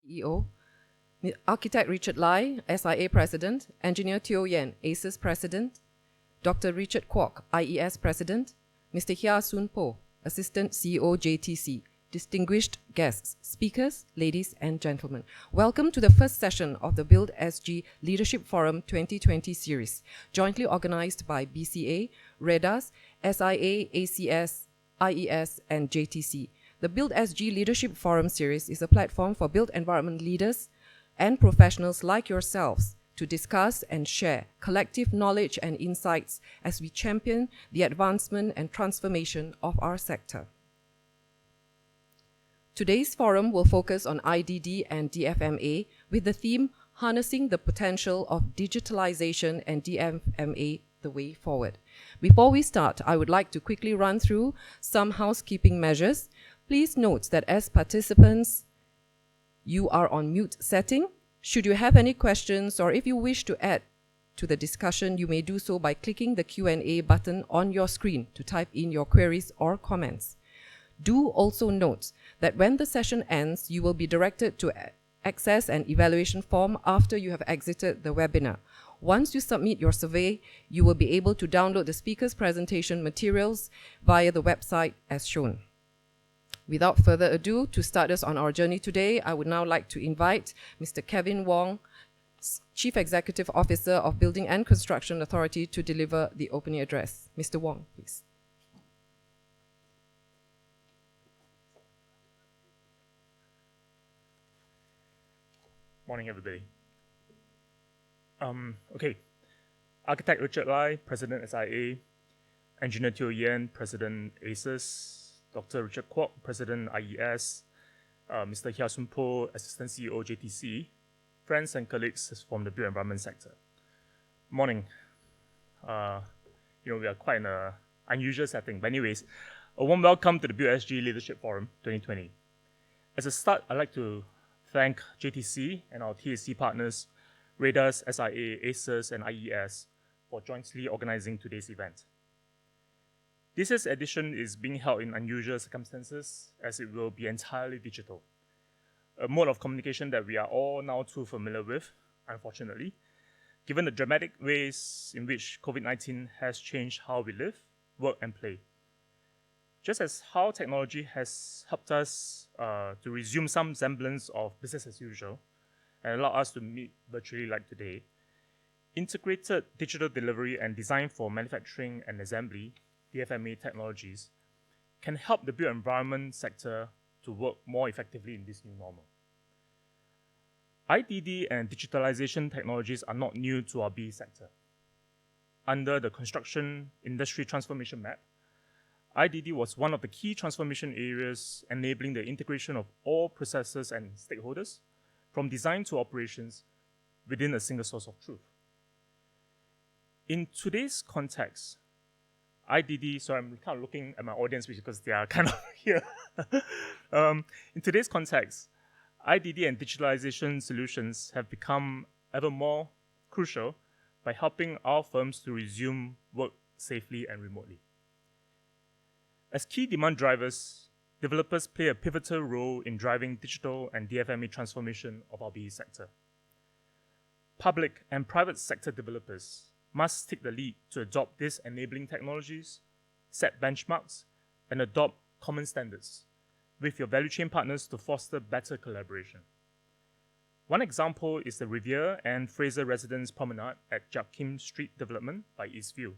CEO, Architect Richard Lai, SIA President, Engineer Teo Yann, ACES President, Dr. Richard Kwok, IES President, Mr. Hia Soon Po, Assistant CEO JTC, distinguished guests, speakers, ladies and gentlemen. Welcome to the first session of the BuildSG Leadership Forum 2020 series, jointly organized by BCA, REDAS, SIA, ACS, IES and JTC. The BuildSG Leadership Forum series is a platform for built environment leaders and professionals like yourselves to discuss and share collective knowledge and insights as we champion the advancement and transformation of our sector. Today's forum will focus on IDD and DfMA with the theme Harnessing the Potential of Digitalisation and DfMA, the Way Forward. Before we start, I would like to quickly run through some housekeeping measures. Please note that as participants, you are on mute setting. Should you have any questions or if you wish to add to the discussion, you may do so by clicking the Q&A button on your screen to type in your queries or comments. Do also note that when the session ends, you will be directed to access an evaluation form after you have exited the webinar. Once you submit your survey, you will be able to download the speaker's presentation materials via the website as shown. Without further ado, to start us on our journey today, I would now like to invite Mr. Kelvin Wong, Chief Executive Officer of Building and Construction Authority, to deliver the opening address. Mr. Wong, please. Morning, everybody. Architect Richard Lai, President SIA, Engineer Teo Yann, President ACES, Dr. Richard Kwok, President IES, Mr. Hia Soon Po, Assistant CEO JTC, friends and colleagues from the built environment sector. Morning. We are quite in an unusual setting. But anyways, a warm welcome to the BuildSG Leadership Forum 2020. As a start, I'd like to thank JTC and our TAC partners, REDAS, SIA, ACES, and IES for jointly organizing today's event. This year's edition is being held in unusual circumstances as it will be entirely digital, a mode of communication that we are all now too familiar with, unfortunately, given the dramatic ways in which COVID-19 has changed how we live, work, and play. Just as how technology has helped us to resume some semblance of business as usual and allow us to meet virtually like today, integrated digital delivery and design for manufacturing and assembly, DfMA technologies, can help the built environment sector to work more effectively in this new normal. IDD and digitalization technologies are not new to our BE sector. Under the Construction Industry Transformation Map, IDD was one of the key transformation areas enabling the integration of all processes and stakeholders, from design to operations, within a single source of truth. In today's context, IDD, so I'm kind of looking at my audience because they are kind of here. In today's context, IDD and digitalization solutions have become ever more crucial by helping our firms to resume work safely and remotely. As key demand drivers, developers play a pivotal role in driving digital and DfMA transformation of our BE sector. Public and private sector developers must take the lead to adopt these enabling technologies, set benchmarks, and adopt common standards with your value chain partners to foster better collaboration. One example is the Riviera and Fraser Residence Promenade at Jiak Kim Street development by Eastview,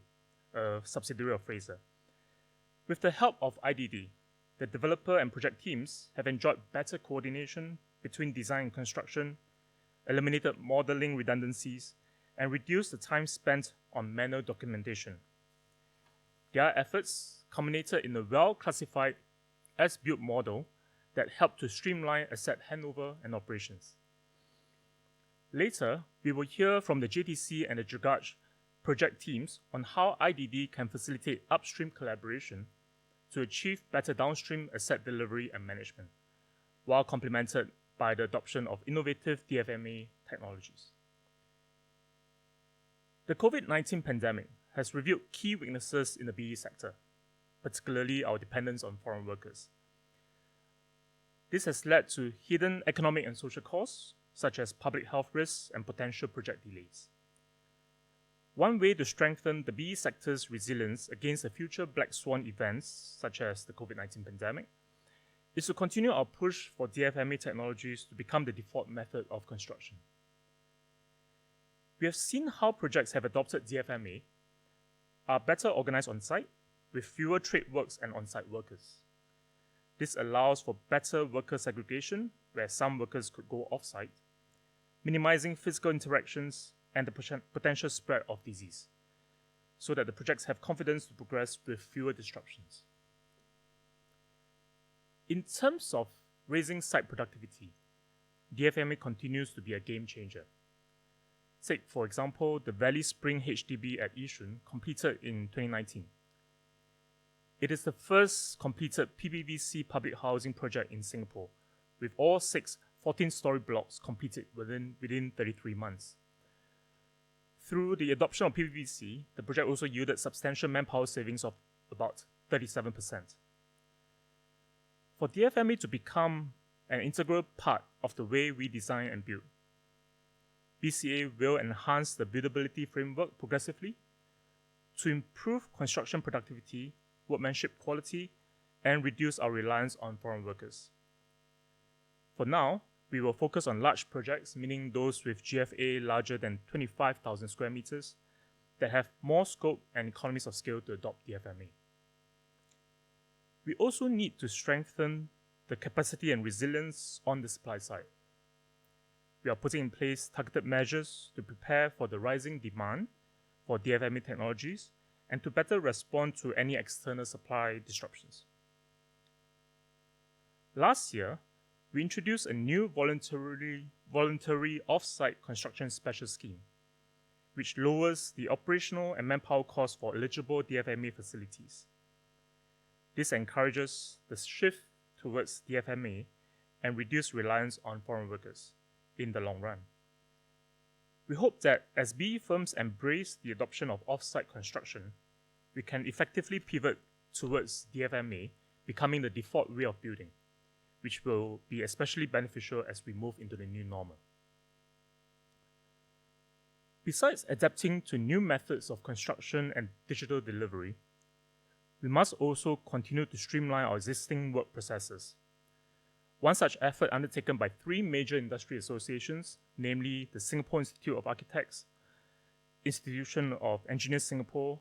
a subsidiary of Fraser. With the help of IDD, the developer and project teams have enjoyed better coordination between design and construction, eliminated modeling redundancies, and reduced the time spent on manual documentation. Their efforts culminated in a well-classified as-built model that helped to streamline asset handover and operations. Later, we will hear from the JTC and the Dragages project teams on how IDD can facilitate upstream collaboration to achieve better downstream asset delivery and management, while complemented by the adoption of innovative DfMA technologies. The COVID-19 pandemic has revealed key weaknesses in the BE sector, particularly our dependence on foreign workers. This has led to hidden economic and social costs, such as public health risks and potential project delays. One way to strengthen the BE sector's resilience against the future black swan events, such as the COVID-19 pandemic, is to continue our push for DfMA technologies to become the default method of construction. We have seen how projects have adopted DfMA are better organized on-site, with fewer trade works and on-site workers. This allows for better worker segregation, where some workers could go off-site, minimizing physical interactions and the potential spread of disease, so that the projects have confidence to progress with fewer disruptions. In terms of raising site productivity, DfMA continues to be a game changer. Take, for example, the Valley Spring HDB at Yishun, completed in 2019. It is the first completed PPVC public housing project in Singapore, with all 6 14-story blocks completed within 33 months. Through the adoption of PPVC, the project also yielded substantial manpower savings of about 37%. For DfMA to become an integral part of the way we design and build, BCA will enhance the buildability framework progressively to improve construction productivity, workmanship quality, and reduce our reliance on foreign workers. For now, we will focus on large projects, meaning those with GFA larger than 25,000 square meters, that have more scope and economies of scale to adopt DfMA. We also need to strengthen the capacity and resilience on the supply side. We are putting in place targeted measures to prepare for the rising demand for DfMA technologies and to better respond to any external supply disruptions. Last year, we introduced a new voluntary off-site construction special scheme, which lowers the operational and manpower costs for eligible DfMA facilities. This encourages the shift towards DfMA and reduce reliance on foreign workers in the long run. We hope that as BE firms embrace the adoption of off-site construction, we can effectively pivot towards DfMA becoming the default way of building, which will be especially beneficial as we move into the new normal. Besides adapting to new methods of construction and digital delivery, we must also continue to streamline our existing work processes. One such effort undertaken by 3 major industry associations, namely the Singapore Institute of Architects, Institution of Engineers Singapore,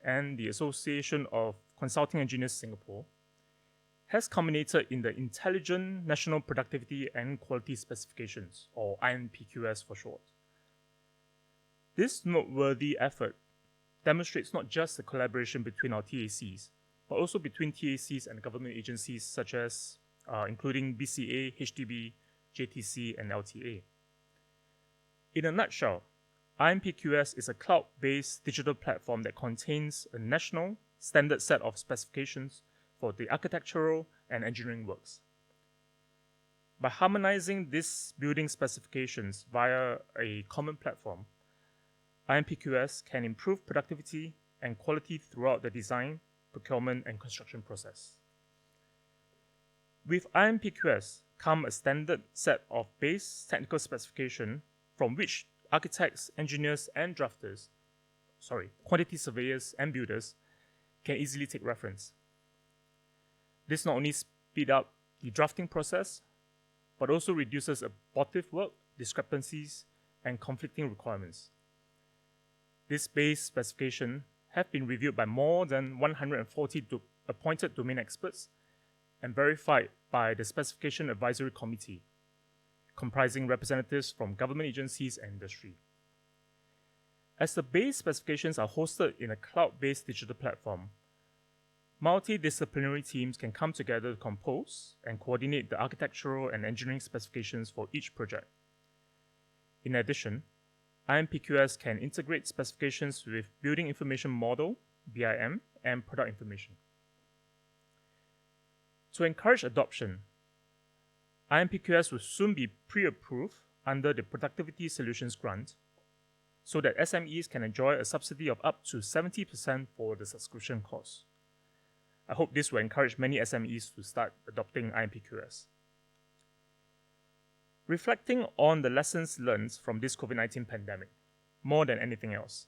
and the Association of Consulting Engineers Singapore, has culminated in the Intelligent National Productivity and Quality Specifications, or iNPQS for short. This noteworthy effort demonstrates not just the collaboration between our TACs, but also between TACs and government agencies such as including BCA, HDB, JTC, and LTA. In a nutshell, iNPQS is a cloud-based digital platform that contains a national standard set of specifications for the architectural and engineering works. By harmonizing these building specifications via a common platform, iNPQS can improve productivity and quality throughout the design, procurement, and construction process. With iNPQS come a standard set of base technical specification from which architects, engineers, and quantity surveyors and builders can easily take reference. This not only speeds up the drafting process, but also reduces abortive work, discrepancies, and conflicting requirements. This base specification have been reviewed by more than 140 appointed domain experts and verified by the Specification Advisory Committee, comprising representatives from government agencies and industry. As the base specifications are hosted in a cloud-based digital platform, multidisciplinary teams can come together to compose and coordinate the architectural and engineering specifications for each project. In addition, iNPQS can integrate specifications with Building Information Model, BIM, and product information. To encourage adoption, iNPQS will soon be pre-approved under the Productivity Solutions Grant, so that SMEs can enjoy a subsidy of up to 70% for the subscription cost. I hope this will encourage many SMEs to start adopting iNPQS. Reflecting on the lessons learned from this COVID-19 pandemic, more than anything else,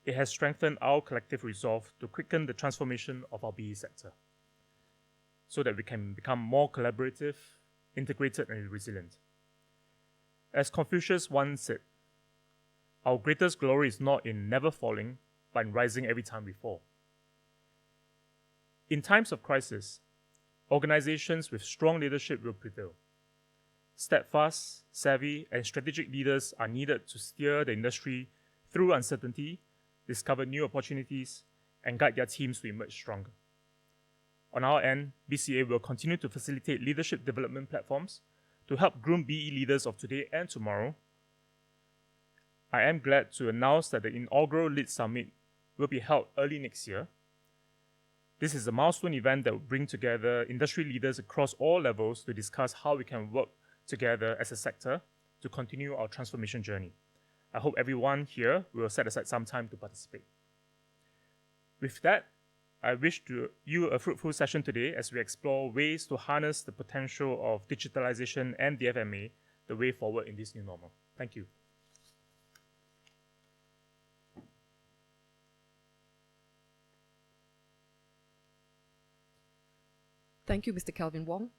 it has strengthened our collective resolve to quicken the transformation of our BE sector so that we can become more collaborative, integrated, and resilient. As Confucius once said, our greatest glory is not in never falling, but in rising every time we fall. In times of crisis, organizations with strong leadership will prevail. Steadfast, savvy, and strategic leaders are needed to steer the industry through uncertainty, discover new opportunities, and guide their teams to emerge stronger. On our end, BCA will continue to facilitate leadership development platforms to help groom BE leaders of today and tomorrow. I am glad to announce that the inaugural Lead Summit will be held early next year. This is a milestone event that will bring together industry leaders across all levels to discuss how we can work together as a sector to continue our transformation journey. I hope everyone here will set aside some time to participate. With that, I wish you a fruitful session today as we explore ways to harness the potential of digitalization and DfMA the way forward in this new normal. Thank you. Thank you, Mr. Kelvin Wong.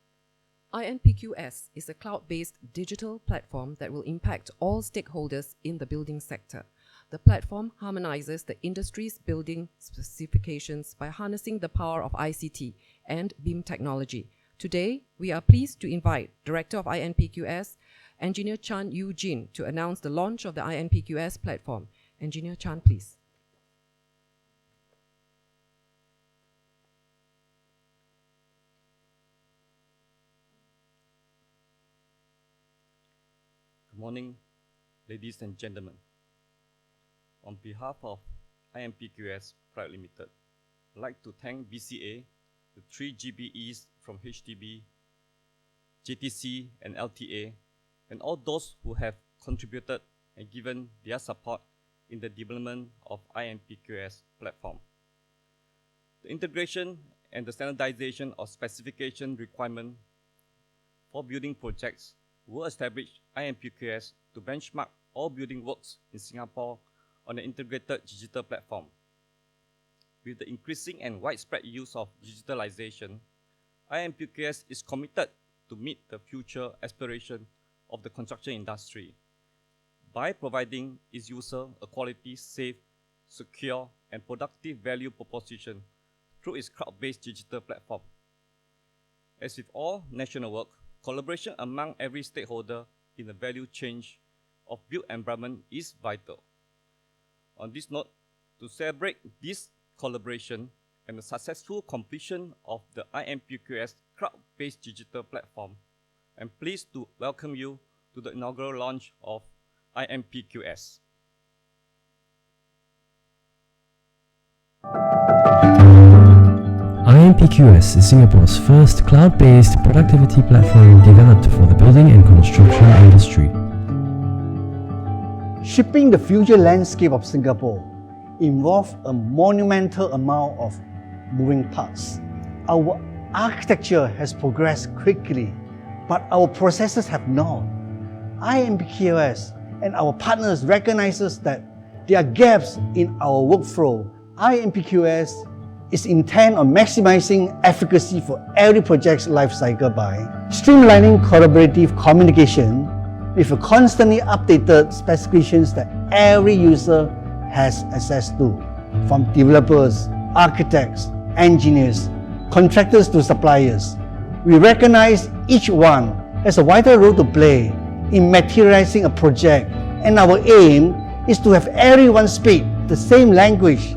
iNPQS is a cloud-based digital platform that will impact all stakeholders in the building sector. The platform harmonizes the industry's building specifications by harnessing the power of ICT and BIM technology. Today, we are pleased to invite Director of iNPQS, Engineer Chan Yu-Jin, to announce the launch of the iNPQS platform. Engineer Chan, please. Good morning, ladies and gentlemen. On behalf of iNPQS Private Limited, I'd like to thank BCA, the 3 GBEs from HDB, JTC and LTA, and all those who have contributed and given their support in the development of iNPQS platform. The integration and the standardization of specification requirement for building projects will establish iNPQS to benchmark all building works in Singapore on an integrated digital platform. With the increasing and widespread use of digitalization, iNPQS is committed to meet the future aspiration of the construction industry by providing its user a quality, safe, secure, and productive value proposition through its cloud-based digital platform. As with all national work, collaboration among every stakeholder in the value chain of built environment is vital. On this note, to celebrate this collaboration and the successful completion of the iNPQS cloud-based digital platform, I'm pleased to welcome you to the inaugural launch of iNPQS. iNPQS is Singapore's first cloud-based productivity platform developed for the building and construction industry. Shaping the future landscape of Singapore involves a monumental amount of moving parts. Our architecture has progressed quickly, but our processes have not. iNPQS and our partners recognizes that there are gaps in our workflow. iNPQS is intent on maximizing efficacy for every project's lifecycle by streamlining collaborative communication with a constantly updated specifications that every user has access to, from developers, architects, engineers, contractors to suppliers. We recognize each one has a vital role to play in materializing a project, and our aim is to have everyone speak the same language,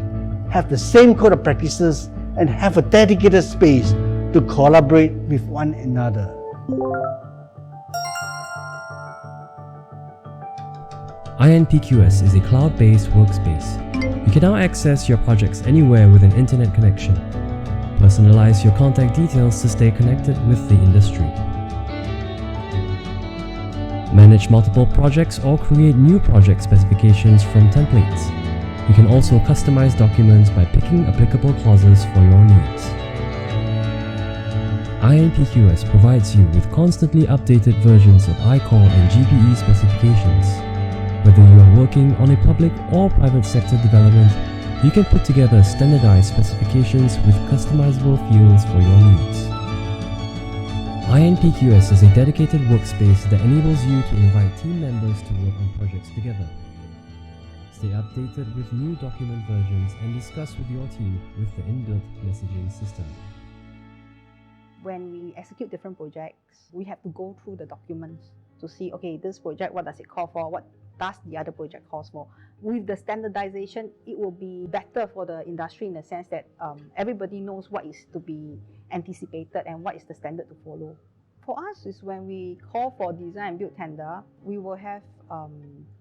have the same code of practices, and have a dedicated space to collaborate with one another. iNPQS is a cloud-based workspace. You can now access your projects anywhere with an internet connection. Personalize your contact details to stay connected with the industry. Manage multiple projects or create new project specifications from templates. You can also customize documents by picking applicable clauses for your needs. iNPQS provides you with constantly updated versions of iCore and GPE specifications. Whether you are working on a public or private sector development, you can put together standardized specifications with customizable fields for your needs. iNPQS is a dedicated workspace that enables you to invite team members to work on projects together. Stay updated with new document versions and discuss with your team with the inbuilt messaging system. When we execute different projects, we have to go through the documents to see, okay, this project, what does it call for? What does the other project calls for? With the standardization, it will be better for the industry in the sense that everybody knows what is to be anticipated and what is the standard to follow. For us, is when we call for design and build tender, we will have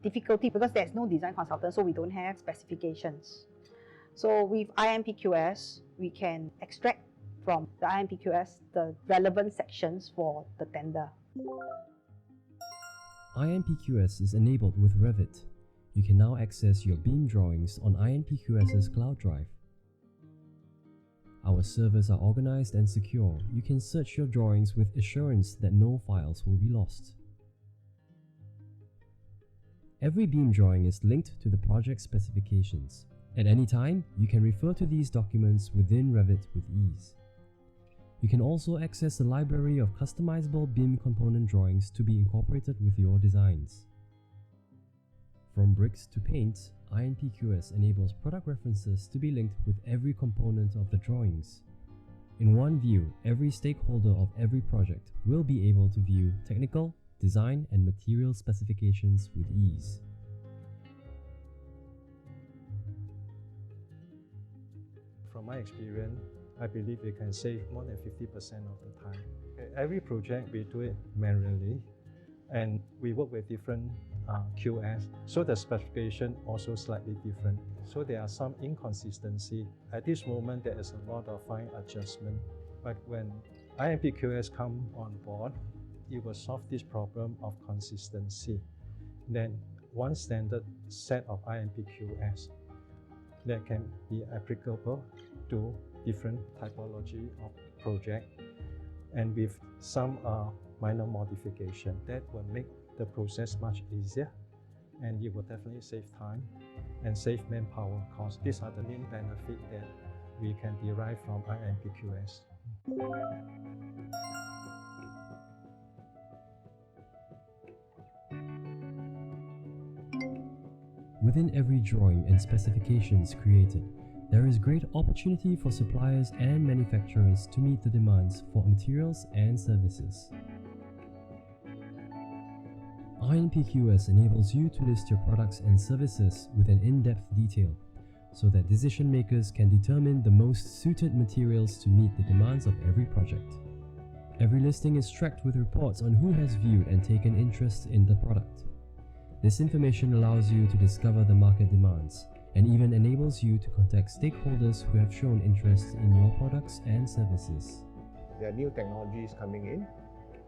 difficulty because there's no design consultant, so we don't have specifications. So with iNPQS, we can extract from the iNPQS the relevant sections for the tender. iNPQS is enabled with Revit. You can now access your BIM drawings on iNPQS's cloud drive. Our servers are organized and secure. You can search your drawings with assurance that no files will be lost. Every BIM drawing is linked to the project specifications. At any time, you can refer to these documents within Revit with ease. You can also access a library of customizable BIM component drawings to be incorporated with your designs. From bricks to paints, iNPQS enables product references to be linked with every component of the drawings. In one view, every stakeholder of every project will be able to view technical, design, and material specifications with ease. From my experience, I believe we can save more than 50% of the time. Every project we do it manually, and we work with different QS, so the specification also slightly different. So there are some inconsistency. At this moment, there is a lot of fine adjustment. But when iNPQS come on board, it will solve this problem of consistency. Then one standard set of iNPQS that can be applicable to different typology of project, and with some minor modification that will make the process much easier, and it will definitely save time and save manpower costs. These are the main benefits that we can derive from iNPQS. Within every drawing and specifications created, there is great opportunity for suppliers and manufacturers to meet the demands for materials and services. iNPQS enables you to list your products and services with an in-depth detail, so that decision makers can determine the most suited materials to meet the demands of every project. Every listing is tracked with reports on who has viewed and taken interest in the product. This information allows you to discover the market demands, and even enables you to contact stakeholders who have shown interest in your products and services. There are new technologies coming in,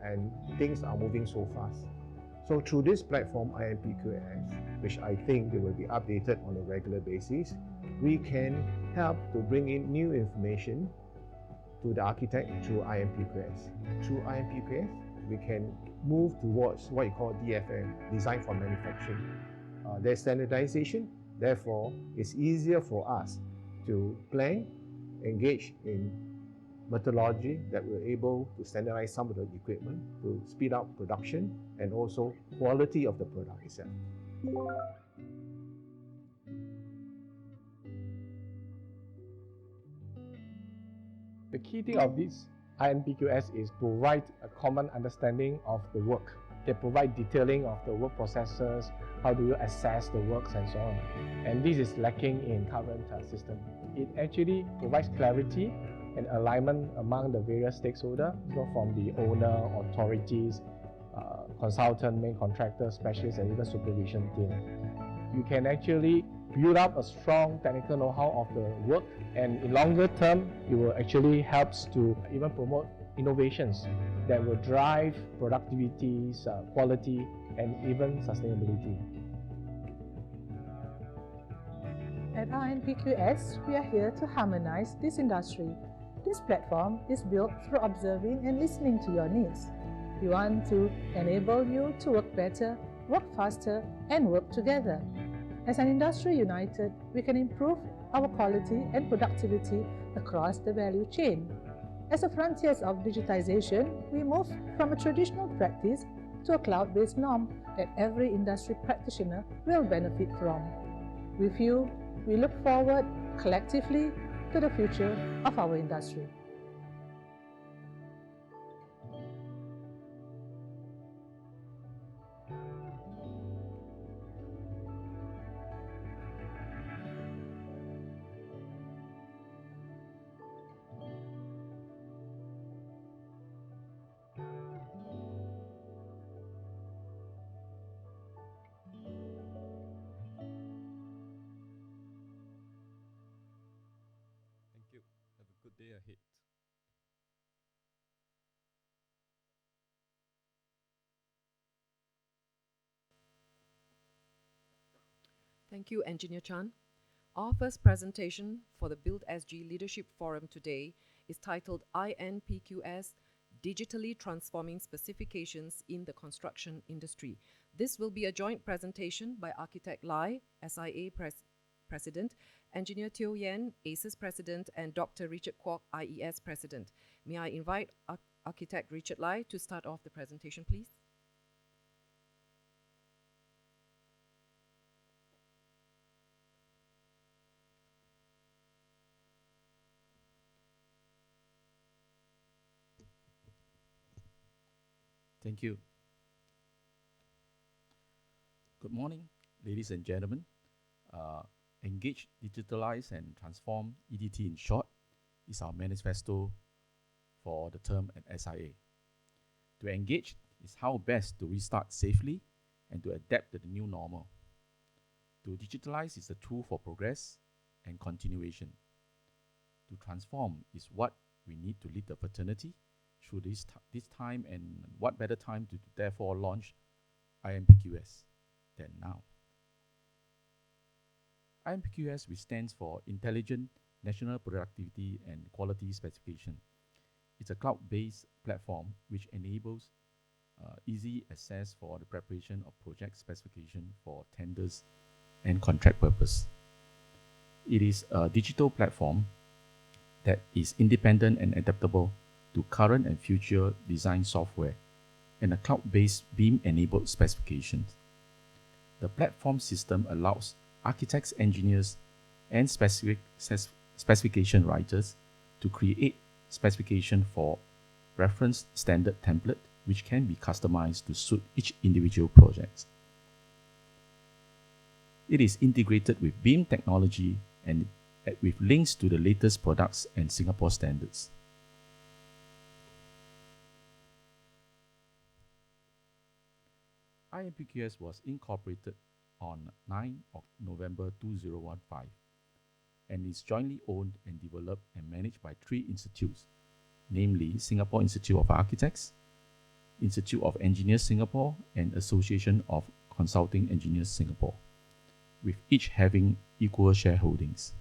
and things are moving so fast. So through this platform, iNPQS, which I think they will be updated on a regular basis, we can help to bring in new information to the architect through iNPQS. Through iNPQS, we can move towards what you call DFM, Design for Manufacturing. There's standardization, therefore it's easier for us to plan, engage in methodology that we're able to standardize some of the equipment to speed up production and also quality of the product itself. The key thing of this iNPQS is provide a common understanding of the work. They provide detailing of the work processes, how do you assess the works and so on. And this is lacking in current system. It actually provides clarity and alignment among the various stakeholders, from the owner, authorities, consultant, main contractor, specialist, and even supervision team. You can actually build up a strong technical know-how of the work, and in longer term, it will actually helps to even promote innovations that will drive productivity, quality, and even sustainability. At iNPQS, we are here to harmonize this industry This platform is built through observing and listening to your needs. We want to enable you to work better, work faster, and work together. As an industry united, we can improve our quality and productivity across the value chain. As the frontiers of digitization, we move from a traditional practice to a cloud-based norm that every industry practitioner will benefit from. With you, we look forward collectively to the future of our industry. Thank you. Have a good day ahead. Thank you, Engineer Chan. Our first presentation for the BuildSG Leadership Forum today is titled iNPQS Digitally Transforming Specifications in the Construction Industry. This will be a joint presentation by Architect Lai, SIA President, Engineer Teo Yann, ACES President, and Dr. Richard Kwok, IES President. May I invite Architect Richard Lai to start off the presentation, please? Thank you. Good morning, ladies and gentlemen. Engage, digitalize, and transform, EDT in short, is our manifesto for the term at SIA. To engage is how best to restart safely and to adapt to the new normal. To digitalize is the tool for progress and continuation. To transform is what we need to lead the fraternity through this time, and what better time to therefore launch iNPQS than now. iNPQS, which stands for Intelligent National Productivity and Quality Specification. It's a cloud-based platform which enables easy access for the preparation of project specification for tenders and contract purpose. It is a digital platform that is independent and adaptable to current and future design software and a cloud-based BIM-enabled specifications. The platform system allows architects, engineers, and specification writers to create specification for reference standard template which can be customized to suit each individual project. It is integrated with BIM technology and with links to the latest products and Singapore standards. iNPQS was incorporated on 9 November 2015 and is jointly owned and developed and managed by 3 institutes, namely Singapore Institute of Architects, Institute of Engineers Singapore, and Association of Consulting Engineers Singapore, with each having equal shareholdings.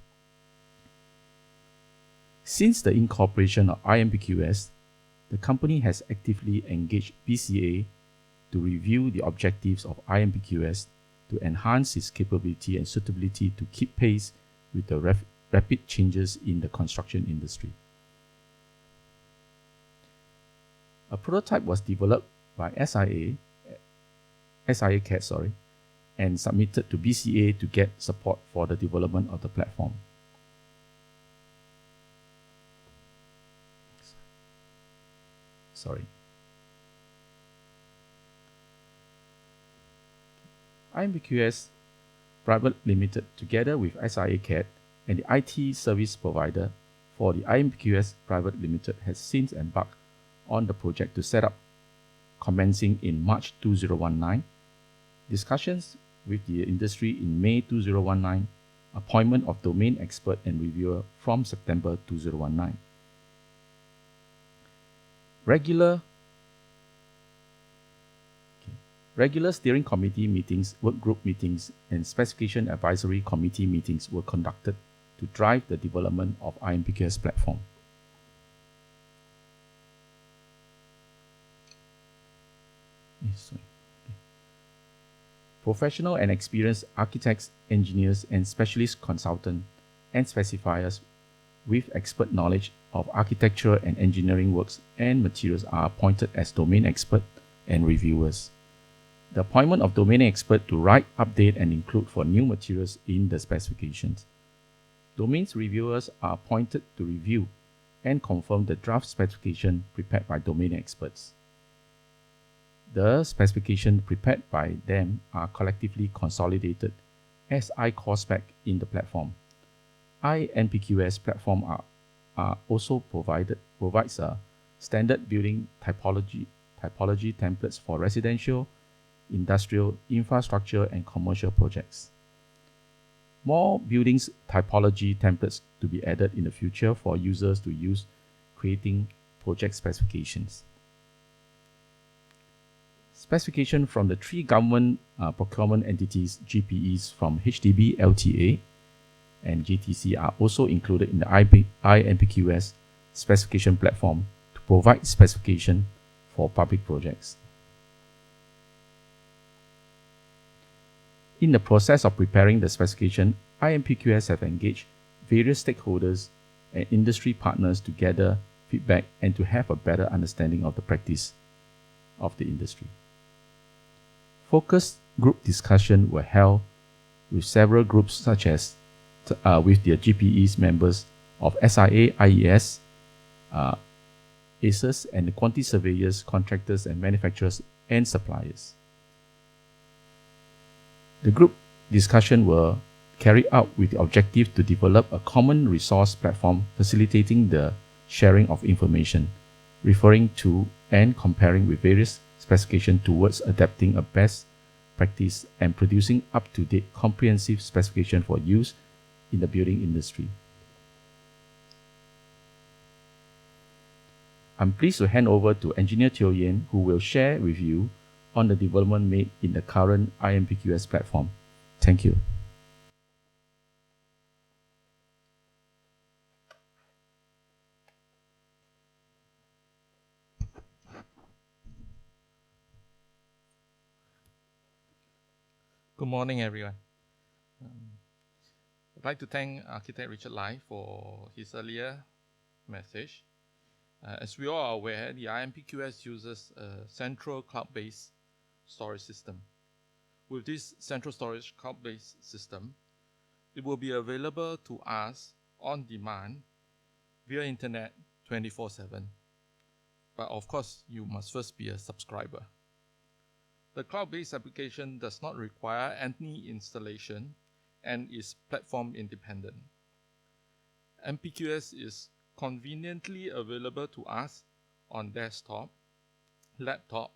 Since the incorporation of iNPQS, the company has actively engaged BCA to review the objectives of iNPQS to enhance its capability and suitability to keep pace with the rapid changes in the construction industry. A prototype was developed by SIA CAD, and submitted to BCA to get support for the development of the platform. iNPQS Private Limited, together with SIA CAD and the IT service provider for the iNPQS Private Limited, has since embarked on the project to set up, commencing in March 2019, discussions with the industry in May 2019, appointment of domain expert and reviewer from September 2019. Regular steering committee meetings, work group meetings, and specification advisory committee meetings were conducted to drive the development of iNPQS platform. Professional and experienced architects, engineers, and specialist consultants and specifiers with expert knowledge of architecture and engineering works and materials are appointed as domain expert and reviewers. The appointment of domain expert to write, update, and include for new materials in the specifications. Domains reviewers are appointed to review and confirm the draft specification prepared by domain experts. The specifications prepared by them are collectively consolidated as iCore spec in the platform. iNPQS platform are also provides a standard building typology templates for residential, industrial, infrastructure, and commercial projects. More buildings typology templates to be added in the future for users to use creating project specifications. Specification from the three government procurement entities, GPEs from HDB, LTA, and GTC are also included in the iNPQS specification platform to provide specification for public projects. In the process of preparing the specification, iNPQS have engaged various stakeholders and industry partners to gather feedback and to have a better understanding of the practice of the industry. Focus group discussions were held with several groups such as with the GPE's members of SIA, IES, ACES, and the quantity surveyors, contractors, and manufacturers and suppliers. The group discussion were carried out with the objective to develop a common resource platform facilitating the sharing of information, referring to and comparing with various specifications towards adapting a best practice and producing up-to-date comprehensive specification for use in the building industry. I'm pleased to hand over to Engineer Teo Yann, who will share with you on the development made in the current iNPQS platform. Thank you. Good morning, everyone. I'd like to thank Architect Richard Lai for his earlier message. As we all are aware, the iNPQS uses a central cloud-based storage system. With this central storage cloud-based system, it will be available to us on demand via internet 24/7. But of course, you must first be a subscriber. The cloud-based application does not require any installation and is platform independent. iNPQS is conveniently available to us on desktop, laptop,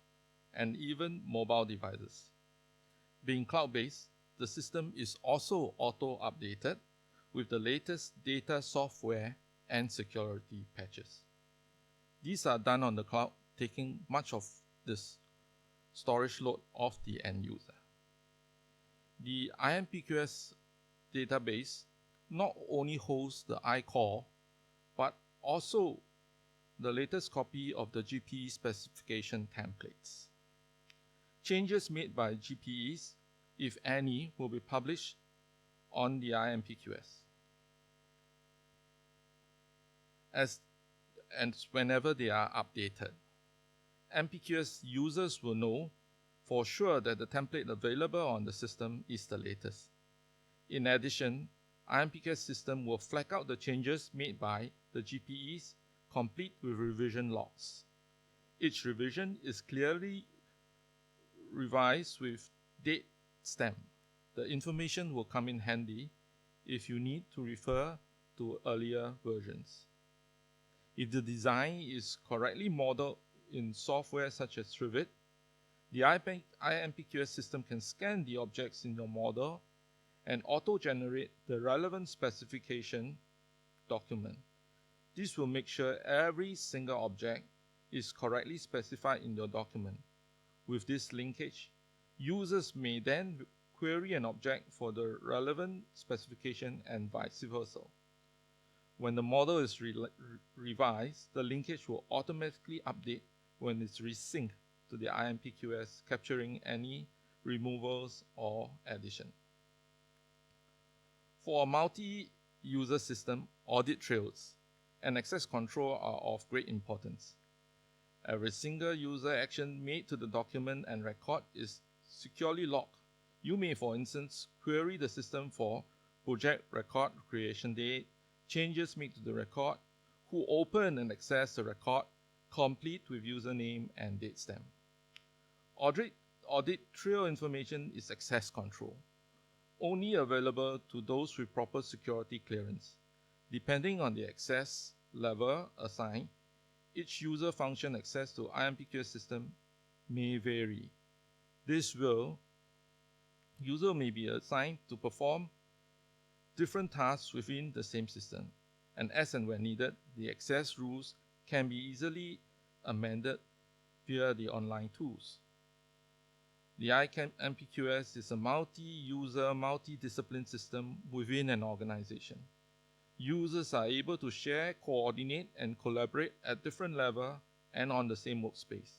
and even mobile devices. Being cloud-based, the system is also auto-updated with the latest data software and security patches. These are done on the cloud, taking much of this storage load of the end user. The iNPQS database not only hosts the iCore, but also the latest copy of the GPE specification templates. Changes made by GPEs, if any, will be published on the iNPQS. And whenever they are updated, iNPQS users will know for sure that the template available on the system is the latest. In addition, iNPQS system will flag out the changes made by the GPEs, complete with revision logs. Each revision is clearly revised with date stamp. The information will come in handy if you need to refer to earlier versions. If the design is correctly modeled in software such as Revit, the iNPQS system can scan the objects in your model and auto-generate the relevant specification document. This will make sure every single object is correctly specified in your document. With this linkage, users may then query an object for the relevant specification and vice versa. When the model is revised, the linkage will automatically update when it's resynced to the iNPQS, capturing any removals or addition. For a multi-user system, audit trails and access control are of great importance. Every single user action made to the document and record is securely logged. You may, for instance, query the system for project record creation date, changes made to the record, who opened and accessed the record, complete with username and date stamp. Audit trail information is access control, only available to those with proper security clearance. Depending on the access level assigned, each user function access to iNPQS system may vary. User may be assigned to perform different tasks within the same system, and as and when needed, the access rules can be easily amended via the online tools. The iNPQS is a multi-user, multi-discipline system within an organization. Users are able to share, coordinate, and collaborate at different levels and on the same workspace.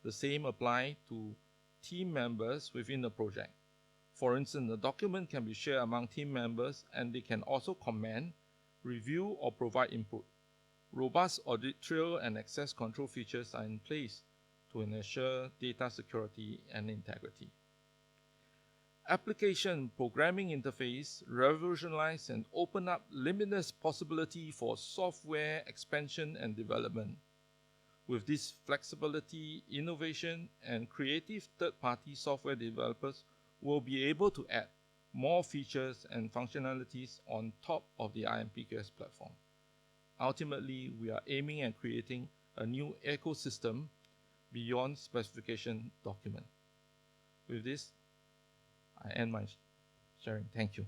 The same applies to team members within a project. For instance, the document can be shared among team members, and they can also comment, review, or provide input. Robust audit trail and access control features are in place to ensure data security and integrity. Application programming interface revolutionize and open up limitless possibility for software expansion and development. With this flexibility, innovation, and creative third-party software developers will be able to add more features and functionalities on top of the iNPQS platform. Ultimately, we are aiming at creating a new ecosystem beyond specification document. With this, I end my sharing. Thank you.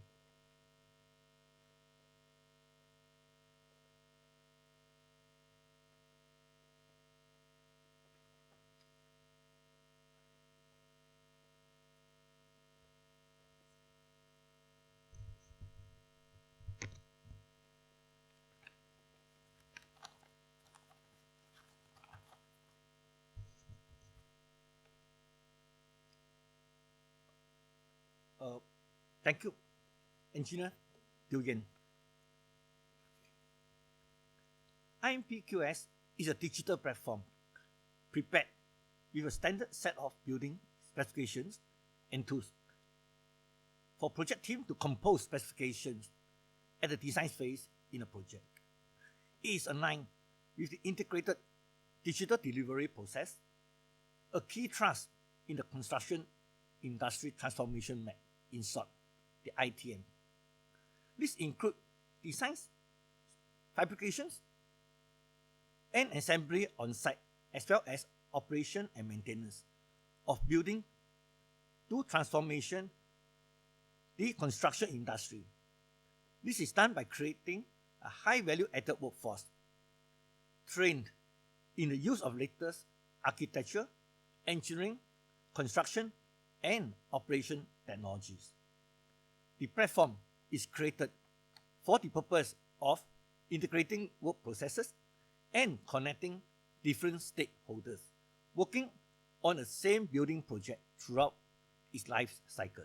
Thank you, Engineer Yann. iNPQS is a digital platform prepared with a standard set of building specifications and tools for project team to compose specifications at the design phase in a project. It is aligned with the integrated digital delivery process, a key thrust in the construction industry transformation map, in short, the ITM. This includes designs, fabrications, and assembly on site, as well as operation and maintenance of building to transformation the construction industry. This is done by creating a high value added workforce trained in the use of latest architecture, engineering, construction, and operation technologies. The platform is created for the purpose of integrating work processes and connecting different stakeholders working on the same building project throughout its life cycle.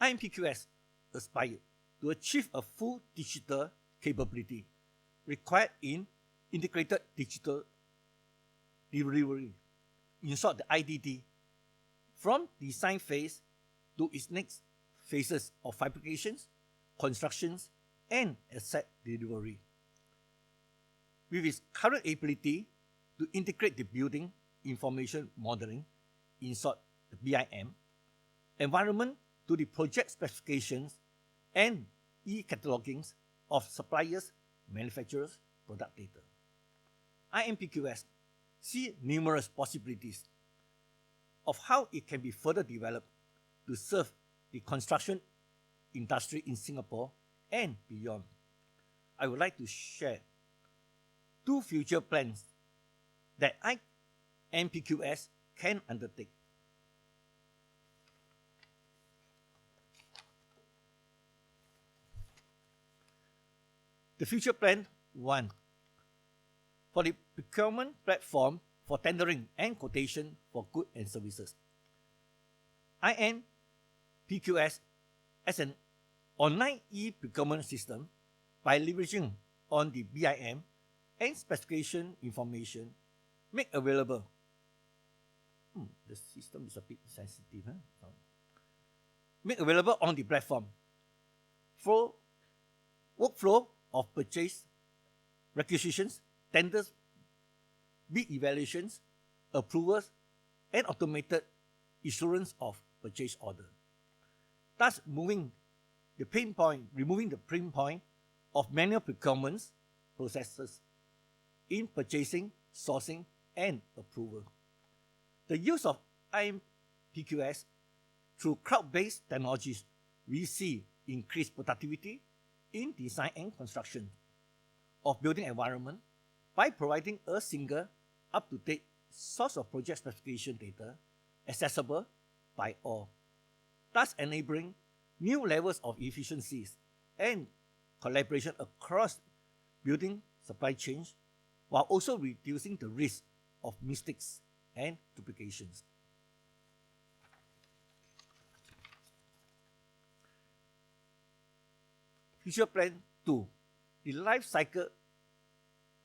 iNPQS aspires to achieve a full digital capability required in integrated digital delivery, in short, the IDD, from design phase to its next phases of fabrications, constructions, and asset delivery. With its current ability to integrate the building information modeling, in short, the BIM, environment to the project specifications and e-catalogings of suppliers, manufacturers, product data. iNPQS see numerous possibilities of how it can be further developed to serve the construction industry in Singapore and beyond. I would like to share 2 future plans that iNPQS can undertake. The future plan 1, for the procurement platform for tendering and quotation for goods and services. iNPQS as an online e-procurement system by leveraging on the BIM and specification information make available. The system is a bit sensitive. Make available on the platform. Workflow of purchase, requisitions, tenders, bid evaluations, approvals, and automated issuance of purchase order. Thus, removing the pain point of manual procurement processes in purchasing, sourcing, and approval. The use of iNPQS through cloud-based technologies, we see increased productivity in design and construction of building environment by providing a single, up-to-date source of project specification data accessible by all, thus enabling new levels of efficiencies and collaboration across building supply chains, while also reducing the risk of mistakes and duplications. Future Plan 2, the life cycle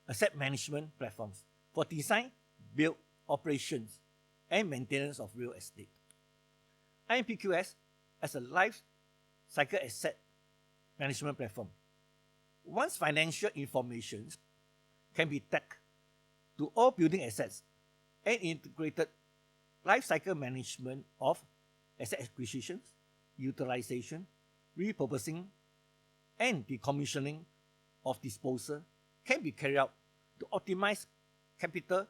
asset management platforms for design, build, operations, and maintenance of real estate. iNPQS as a life cycle asset management platform. Once financial information can be tagged to all building assets and integrated life cycle management of asset acquisitions, utilization, repurposing, and decommissioning of disposal can be carried out to optimize capital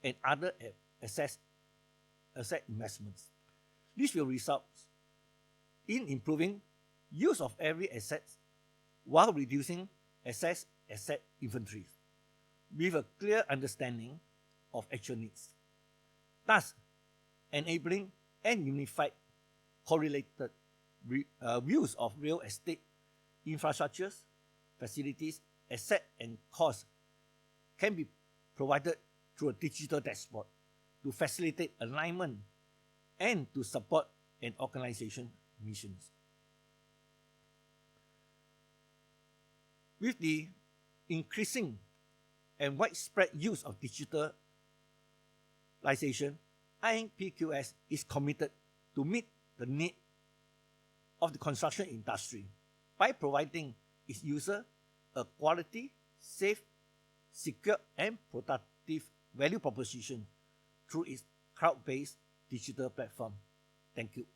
and other asset investments. This will result in improving use of every asset while reducing asset inventories with a clear understanding of actual needs, thus enabling and unified correlated views of real estate infrastructures, facilities, assets, and costs can be provided through a digital dashboard to facilitate alignment and to support an organization missions. With the increasing and widespread use of digitalization, iNPQS is committed to meet the need of the construction industry by providing its user a quality, safe, secure, and productive value proposition through its cloud-based digital platform. Thank you.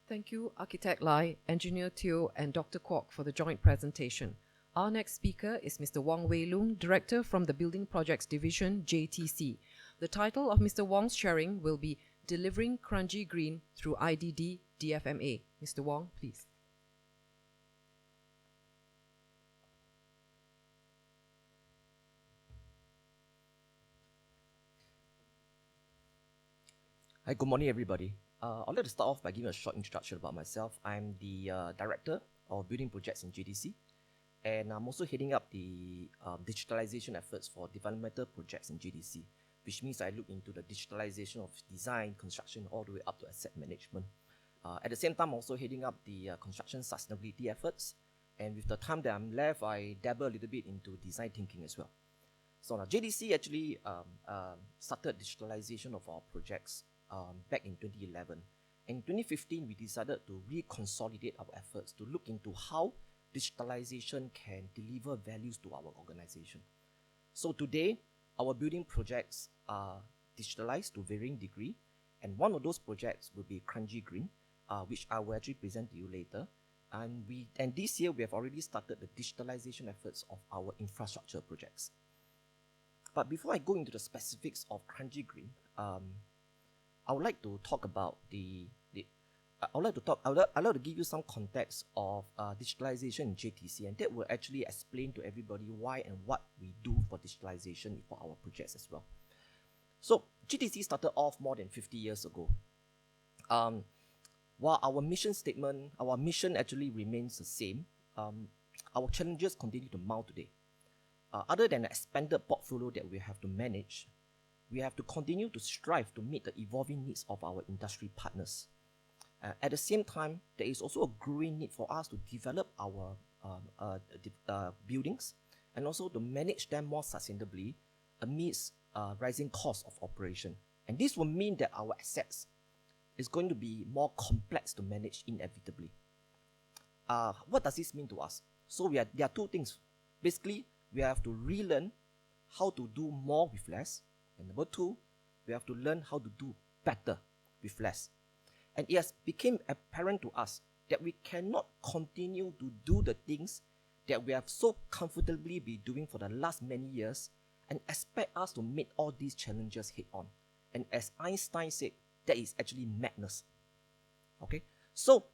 Thank you, Architect Lai, Engineer Teo, and Dr. Kwok for the joint presentation. Our next speaker is Mr. Wong Loong, Director from the Building Projects Division, JTC. The title of Mr. Wong's sharing will be Delivering Kranji Green through IDD-DfMA. Mr. Wong, please. Hi, good morning, everybody. I'd like to start off by giving a short introduction about myself. I'm the Director of Building Projects in JTC, and I'm also heading up the digitalization efforts for developmental projects in JTC, which means I look into the digitalization of design, construction, all the way up to asset management. At the same time, I'm also heading up the construction sustainability efforts, and with the time that I'm left, I dabble a little bit into design thinking as well. So now JTC actually started digitalization of our projects back in 2011. In 2015, we decided to reconsolidate our efforts to look into how digitalization can deliver values to our organization. So today, our building projects are digitalized to varying degree, and one of those projects will be Kranji Green, which I will actually present to you later. And this year, we have already started the digitalization efforts of our infrastructure projects. But before I go into the specifics of Kranji Green, I would like to talk about I'd like to give you some context of digitalization in JTC, and that will actually explain to everybody why and what we do for digitalization for our projects as well. So JTC started off more than 50 years ago. While our mission statement, our mission actually remains the same, our challenges continue to mount today. Other than the expanded portfolio that we have to manage, we have to continue to strive to meet the evolving needs of our industry partners. At the same time, there is also a growing need for us to develop our buildings and also to manage them more sustainably amidst rising costs of operation. And this will mean that our assets is going to be more complex to manage inevitably. What does this mean to us? So there are two things. Basically, we have to relearn how to do more with less. And number two, we have to learn how to do better with less. And it has become apparent to us that we cannot continue to do the things that we have so comfortably been doing for the last many years and expect us to meet all these challenges head on. And as Einstein said, that is actually madness. Okay? So,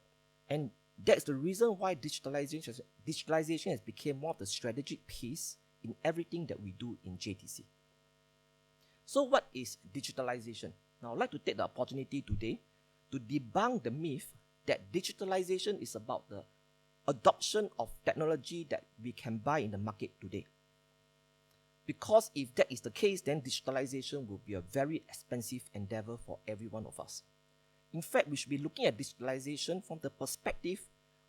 and that's the reason why digitalization has become more of the strategic piece in everything that we do in JTC. So what is digitalization? Now, I'd like to take the opportunity today to debunk the myth that digitalization is about the adoption of technology that we can buy in the market today. Because if that is the case, then digitalization will be a very expensive endeavor for every one of us. In fact, we should be looking at digitalization from the perspective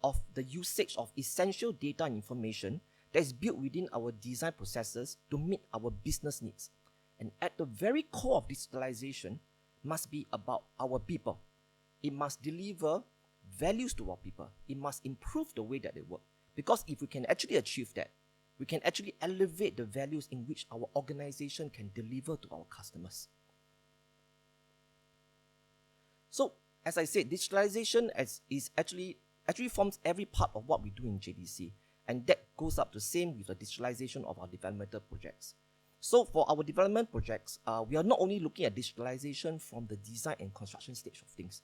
of the usage of essential data and information that is built within our design processes to meet our business needs. And at the very core of digitalization must be about our people. It must deliver values to our people. It must improve the way that they work. Because if we can actually achieve that, we can actually elevate the values in which our organization can deliver to our customers. So, as I said, digitalization is actually forms every part of what we do in JDC. And that goes up the same with the digitalization of our developmental projects. So for our development projects, we are not only looking at digitalization from the design and construction stage of things.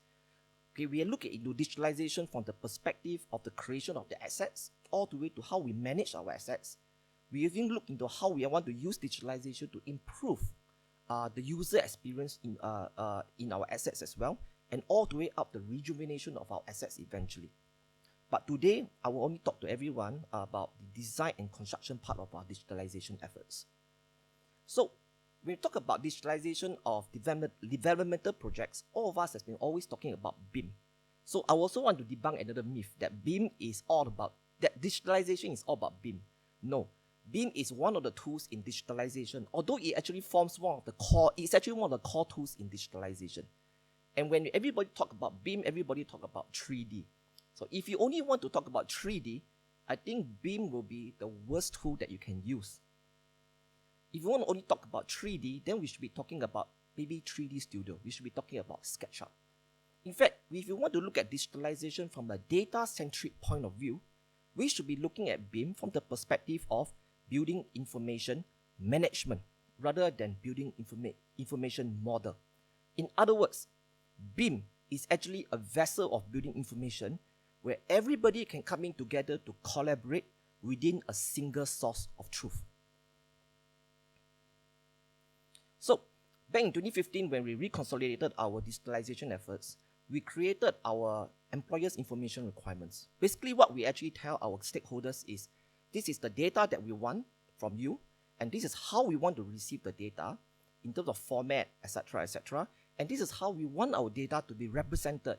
Okay, we are looking into digitalization from the perspective of the creation of the assets, all the way to how we manage our assets. We even look into how we want to use digitalization to improve the user experience in our assets as well, and all the way up the rejuvenation of our assets eventually. But today, I will only talk to everyone about the design and construction part of our digitalization efforts. So, when we talk about digitalization of developmental projects, all of us has been always talking about BIM. So, I also want to debunk another myth that BIM is all about, that digitalization is all about BIM. No, BIM is one of the tools in digitalization, although it actually forms one of the core, it's actually one of the core tools in digitalization. And when everybody talk about BIM, everybody talk about 3D. So if you only want to talk about 3D, I think BIM will be the worst tool that you can use. If you want to only talk about 3D, then we should be talking about maybe 3D Studio. We should be talking about SketchUp. In fact, if you want to look at digitalization from a data-centric point of view, we should be looking at BIM from the perspective of building information management rather than building information model. In other words, BIM is actually a vessel of building information where everybody can come in together to collaborate within a single source of truth. So, back in 2015, when we reconsolidated our digitalization efforts, we created our employers' information requirements. Basically, what we actually tell our stakeholders is, this is the data that we want from you, and this is how we want to receive the data in terms of format, etc., etc. And this is how we want our data to be represented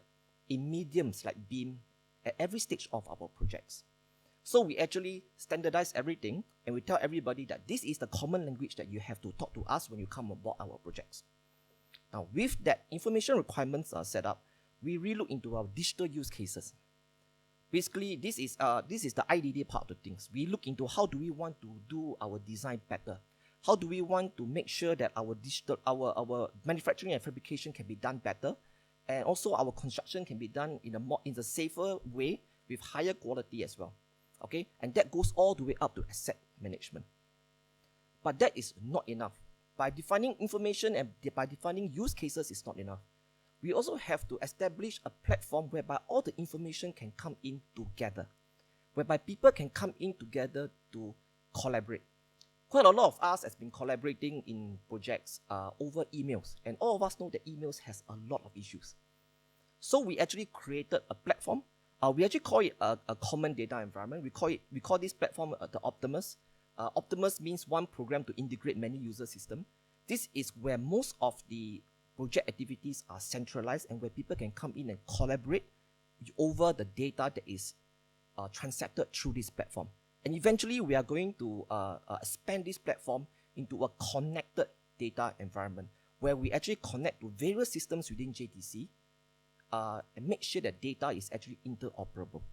in mediums like BIM at every stage of our projects. So we actually standardize everything, and we tell everybody that this is the common language that you have to talk to us when you come aboard our projects. Now, with that information requirements are set up, we relook into our digital use cases. Basically, this is the IDD part of the things. We look into how do we want to do our design better. How do we want to make sure that our manufacturing and fabrication can be done better, and also our construction can be done in a safer way with higher quality as well. Okay, and that goes all the way up to asset management. But that is not enough. By defining information and by defining use cases is not enough. We also have to establish a platform whereby all the information can come in together, whereby people can come in together to collaborate. Quite a lot of us has been collaborating in projects over emails, and all of us know that emails has a lot of issues. So we actually created a platform. We actually call it a common data environment. We call this platform the Optimus. Optimus means one program to integrate many user systems. This is where most of the project activities are centralized and where people can come in and collaborate over the data that is transacted through this platform. And eventually, we are going to expand this platform into a connected data environment where we actually connect to various systems within JTC and make sure that data is actually interoperable.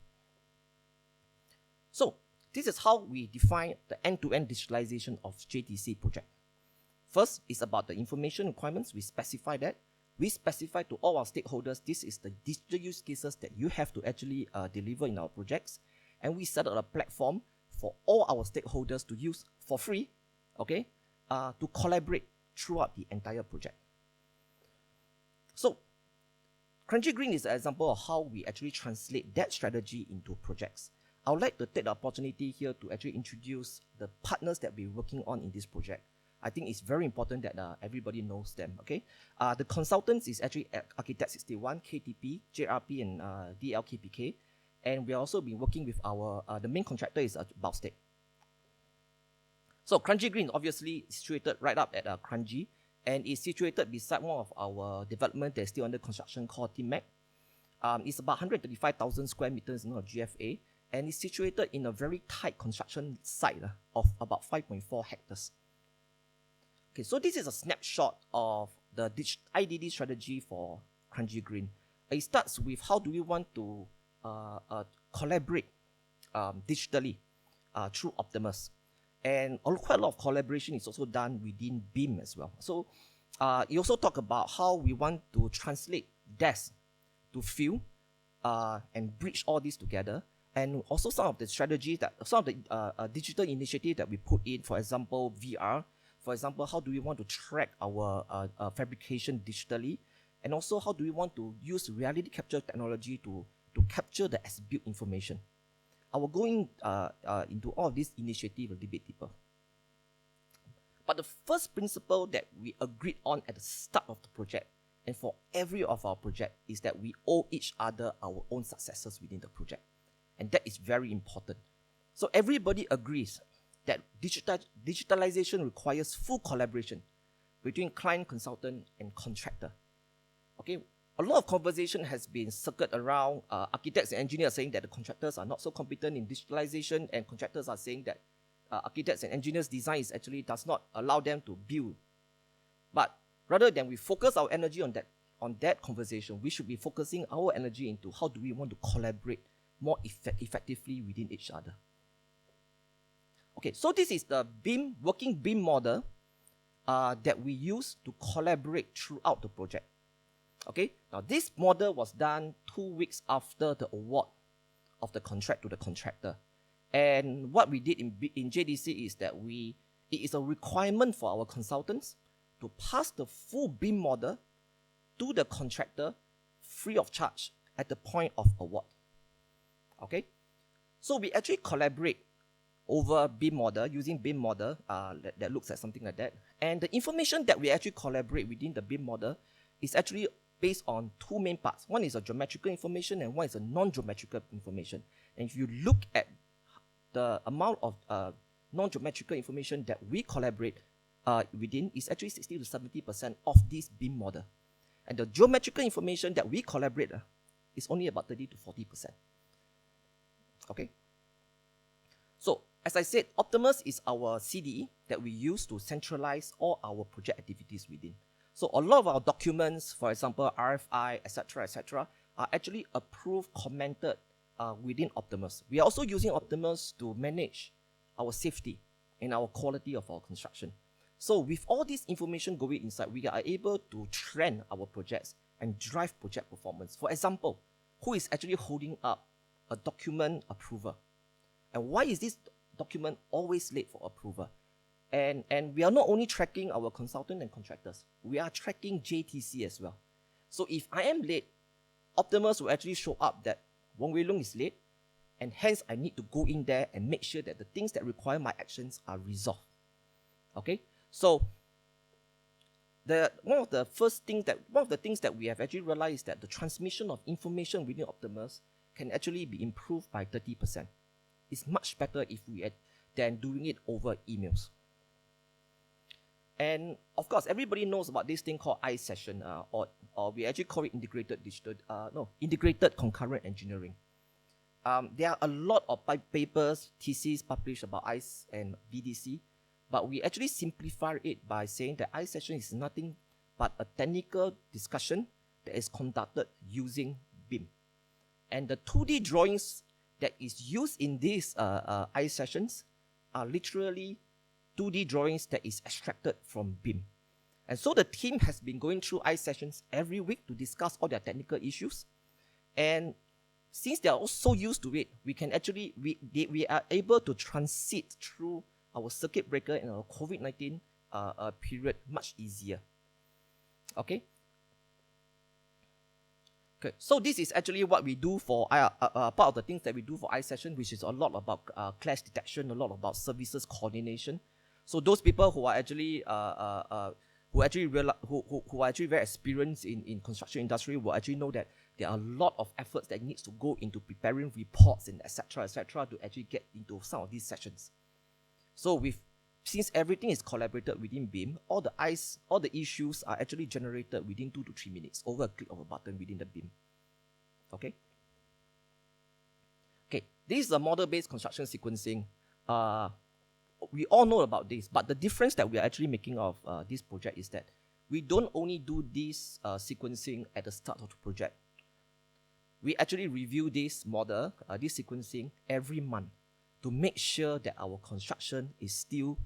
So, this is how we define the end-to-end digitalization of JTC project. First is about the information requirements. We specify that. We specify to all our stakeholders, this is the digital use cases that you have to actually deliver in our projects. And we set up a platform for all our stakeholders to use for free, okay, to collaborate throughout the entire project. So, Kranji Green is an example of how we actually translate that strategy into projects. I would like to take the opportunity here to actually introduce the partners that we're working on in this project. I think it's very important that everybody knows them, okay? The consultants is actually Architect 61, KTP, JRP, and DLKPK. And we also been working with our, the main contractor is BuildSG. So Kranji Green obviously is situated right up at Kranji and is situated beside one of our development that's still under construction called TMAC. It's about 135,000 square meters in GFA and is situated in a very tight construction site of about 5.4 hectares. Okay, so this is a snapshot of the IDD strategy for Kranji Green. It starts with how do we want to collaborate digitally through Optimus. And quite a lot of collaboration is also done within BIM as well. So you also talk about how we want to translate desk to field and bridge all this together. And also some of the strategies that, some of the digital initiatives that we put in, for example, VR. For example, how do we want to track our fabrication digitally? And also, how do we want to use reality capture technology to capture the as-built information? I will go into all of these initiatives a little bit deeper. But the first principle that we agreed on at the start of the project, and for every of our project, is that we owe each other our own successes within the project. And that is very important. So everybody agrees that digitalization requires full collaboration between client, consultant, and contractor. Okay, a lot of conversation has been circled around architects and engineers saying that the contractors are not so competent in digitalization, and contractors are saying that architects and engineers' design is actually does not allow them to build. But rather than we focus our energy on that conversation, we should be focusing our energy into how do we want to collaborate more effectively within each other. Okay, so this is the working BIM model that we use to collaborate throughout the project. Okay, now this model was done 2 weeks after the award of the contract to the contractor. And what we did in JDC is that it is a requirement for our consultants to pass the full BIM model to the contractor free of charge at the point of award. Okay, so we actually collaborate over BIM model, using BIM model that looks at something like that. And the information that we actually collaborate within the BIM model is actually based on two main parts. One is a geometrical information and one is a non-geometrical information. And if you look at the amount of non-geometrical information that we collaborate within, is actually 60 to 70% of this BIM model. And the geometrical information that we collaborate is only about 30 to 40%. Okay? So, as I said, Optimus is our CDE that we use to centralize all our project activities within. So a lot of our documents, for example, RFI, etc., are actually approved, commented within Optimus. We are also using Optimus to manage our safety and our quality of our construction. So with all this information going inside, we are able to trend our projects and drive project performance. For example, who is actually holding up a document approval? And why is this document always late for approval? And we are not only tracking our consultant and contractors, we are tracking JTC as well. So if I am late, Optimus will actually show up that Loong is late, and hence I need to go in there and make sure that the things that require my actions are resolved. Okay? So one of the things that we have actually realized is that the transmission of information within Optimus can actually be improved by 30%. It's much better than doing it over emails. And of course, everybody knows about this thing called iSession, or we actually call it integrated concurrent engineering. There are a lot of papers, theses published about ICE and VDC, but we actually simplify it by saying that iSession is nothing but a technical discussion that is conducted using BIM. And the 2D drawings that is used in these iSessions are literally 2D drawings that is extracted from BIM. And so the team has been going through iSessions every week to discuss all their technical issues. And since they are all so used to it, we can actually, we are able to transit through our circuit breaker and our COVID-19 period much easier. Okay? Okay, so this is actually what we do for part of the things that we do for iSession, which is a lot about clash detection, a lot about services coordination. So those people who are actually who are actually very experienced in construction industry will actually know that there are a lot of efforts that needs to go into preparing reports and etc. to actually get into some of these sessions. So since everything is collaborated within BIM, all the issues are actually generated within 2 to 3 minutes over a click of a button within the BIM. Okay? Okay, this is a model-based construction sequencing. We all know about this, but the difference that we are actually making of this project is that we don't only do this sequencing at the start of the project. We actually review this model, this sequencing, every month to make sure that our construction is still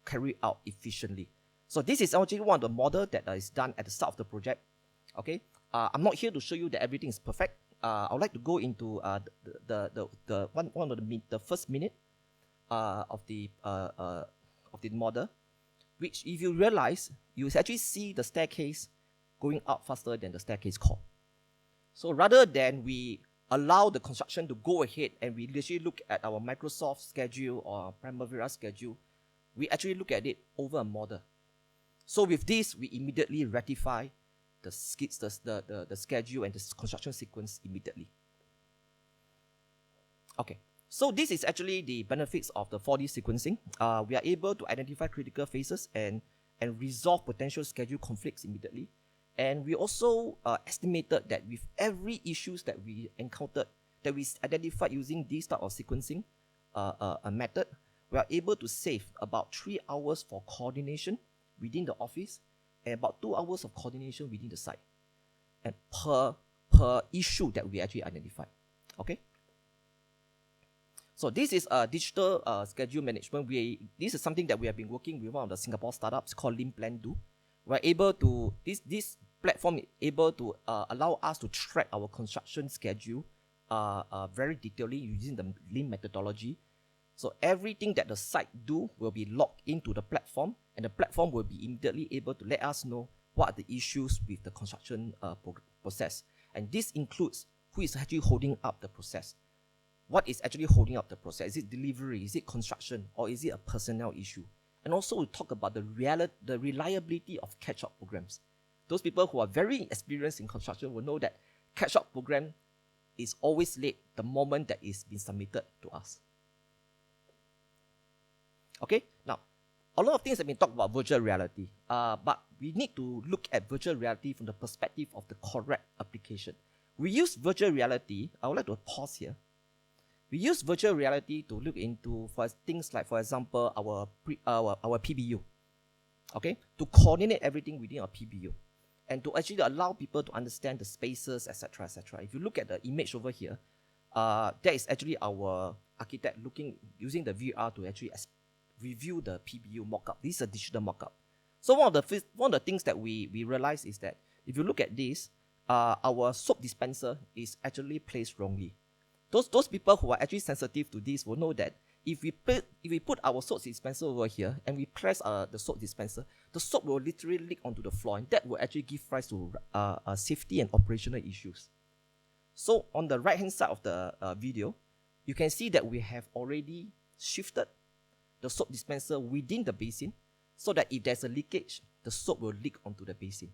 carried out efficiently. So this is actually one of the models that is done at the start of the project. Okay, I'm not here to show you that everything is perfect. I would like to go into the first minute of the model, which if you realize, you actually see the staircase going up faster than the staircase core. So rather than we allow the construction to go ahead and we literally look at our Microsoft schedule or Primavera schedule, we actually look at it over a model. So with this, we immediately ratify the schedule and the construction sequence immediately. Okay, so this is actually the benefits of the 4D sequencing. We are able to identify critical phases and resolve potential schedule conflicts immediately. And we also estimated that with every issues that we encountered, that we identified using this type of sequencing method, we are able to save about 3 hours for coordination within the office and about 2 hours of coordination within the site, and per issue that we actually identified. Okay. So this is a digital schedule management. This is something that we have been working with one of the Singapore startups called LeanPlan. We're able to, this platform is able to allow us to track our construction schedule very detailedly using the Lean methodology. So everything that the site do will be logged into the platform, and the platform will be immediately able to let us know what are the issues with the construction process. And this includes who is actually holding up the process. What is actually holding up the process? Is it delivery? Is it construction? Or is it a personnel issue? And also we talk about the reliability of catch-up programs. Those people who are very experienced in construction will know that catch-up program is always late the moment that it's been submitted to us. Okay, now, a lot of things have been talked about virtual reality, but we need to look at virtual reality from the perspective of the correct application. We use virtual reality, I would like to pause here. We use virtual reality to look into things like, for example, our PBU, okay, to coordinate everything within our PBU, and to actually allow people to understand the spaces, etc., etc. If you look at the image over here, that is actually our architect using the VR to actually review the PBU mockup. This is a digital mockup. So one of the things that we realize is that if you look at this, our soap dispenser is actually placed wrongly. Those people who are actually sensitive to this will know that if we put our soap dispenser over here and we press the soap dispenser, the soap will literally leak onto the floor, and that will actually give rise to safety and operational issues. So on the right hand side of the video, you can see that we have already shifted the soap dispenser within the basin so that if there's a leakage, the soap will leak onto the basin.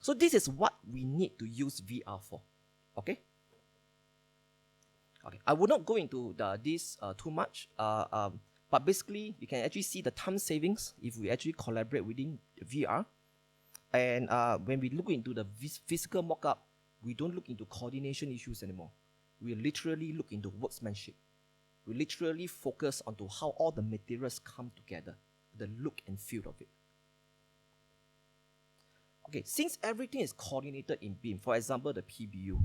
So this is what we need to use VR for. Okay? Okay, I will not go into this too much, but basically you can actually see the time savings if we actually collaborate within VR. And when we look into the physical mock-up, we don't look into coordination issues anymore. We literally look into workmanship. We literally focus onto how all the materials come together, the look and feel of it. Okay, since everything is coordinated in BIM, for example, the PBU,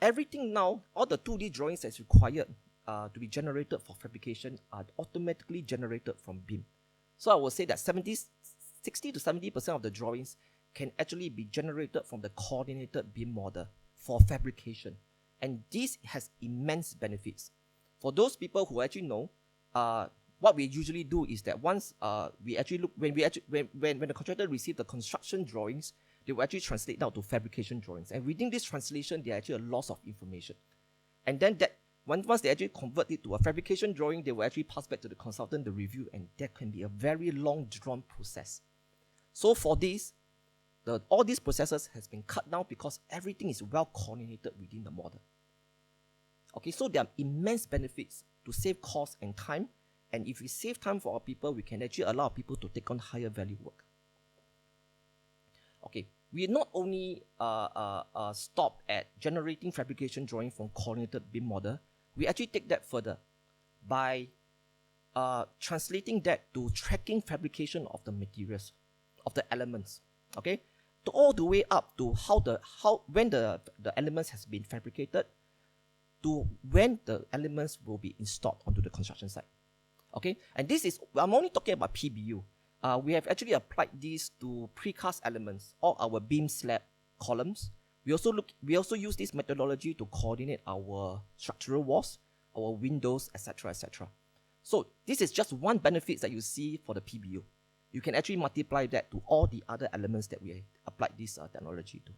everything now, all the 2D drawings that's required to be generated for fabrication are automatically generated from BIM. So I will say that 60 to 70% of the drawings can actually be generated from the coordinated BIM model for fabrication. And this has immense benefits. For those people who actually know, what we usually do is that once we actually look, when the contractor receives the construction drawings, they will actually translate down to fabrication drawings. And within this translation, there are actually a loss of information. And then once they actually convert it to a fabrication drawing, they will actually pass back to the consultant, the review, and that can be a very long drawn process. So for this, all these processes has been cut down because everything is well coordinated within the model. Okay, so there are immense benefits to save cost and time. And if we save time for our people, we can actually allow people to take on higher value work. Okay, we not only stop at generating fabrication drawing from coordinated BIM model, we actually take that further by translating that to tracking fabrication of the materials, of the elements. Okay, to all the way up to when the elements has been fabricated, to when the elements will be installed onto the construction site. Okay, and this is, I'm only talking about PBU. We have actually applied this to precast elements, all our beam slab columns. We also use this methodology to coordinate our structural walls, our windows, etc., etc. So this is just one benefit that you see for the PBU. You can actually multiply that to all the other elements that we applied this technology to.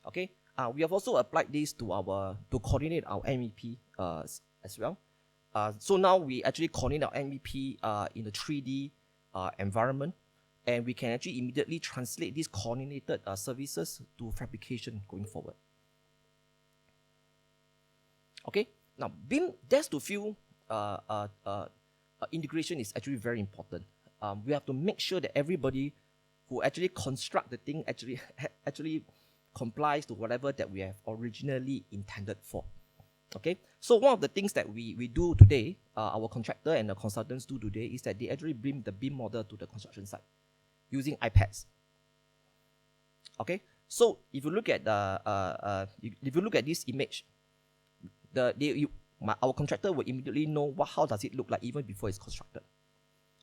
Okay, we have also applied this to coordinate our MEP as well. So now we actually coordinate our MEP in a 3D environment, and we can actually immediately translate these coordinated services to fabrication going forward. Okay, now BIM depth-to-field integration is actually very important. We have to make sure that everybody who actually construct the thing actually complies to whatever that we have originally intended for. Okay, so one of the things that we do today, our contractor and the consultants do today, is that they actually bring the BIM model to the construction site using iPads. Okay, so if you look at this image, our contractor will immediately know how does it look like even before it's constructed.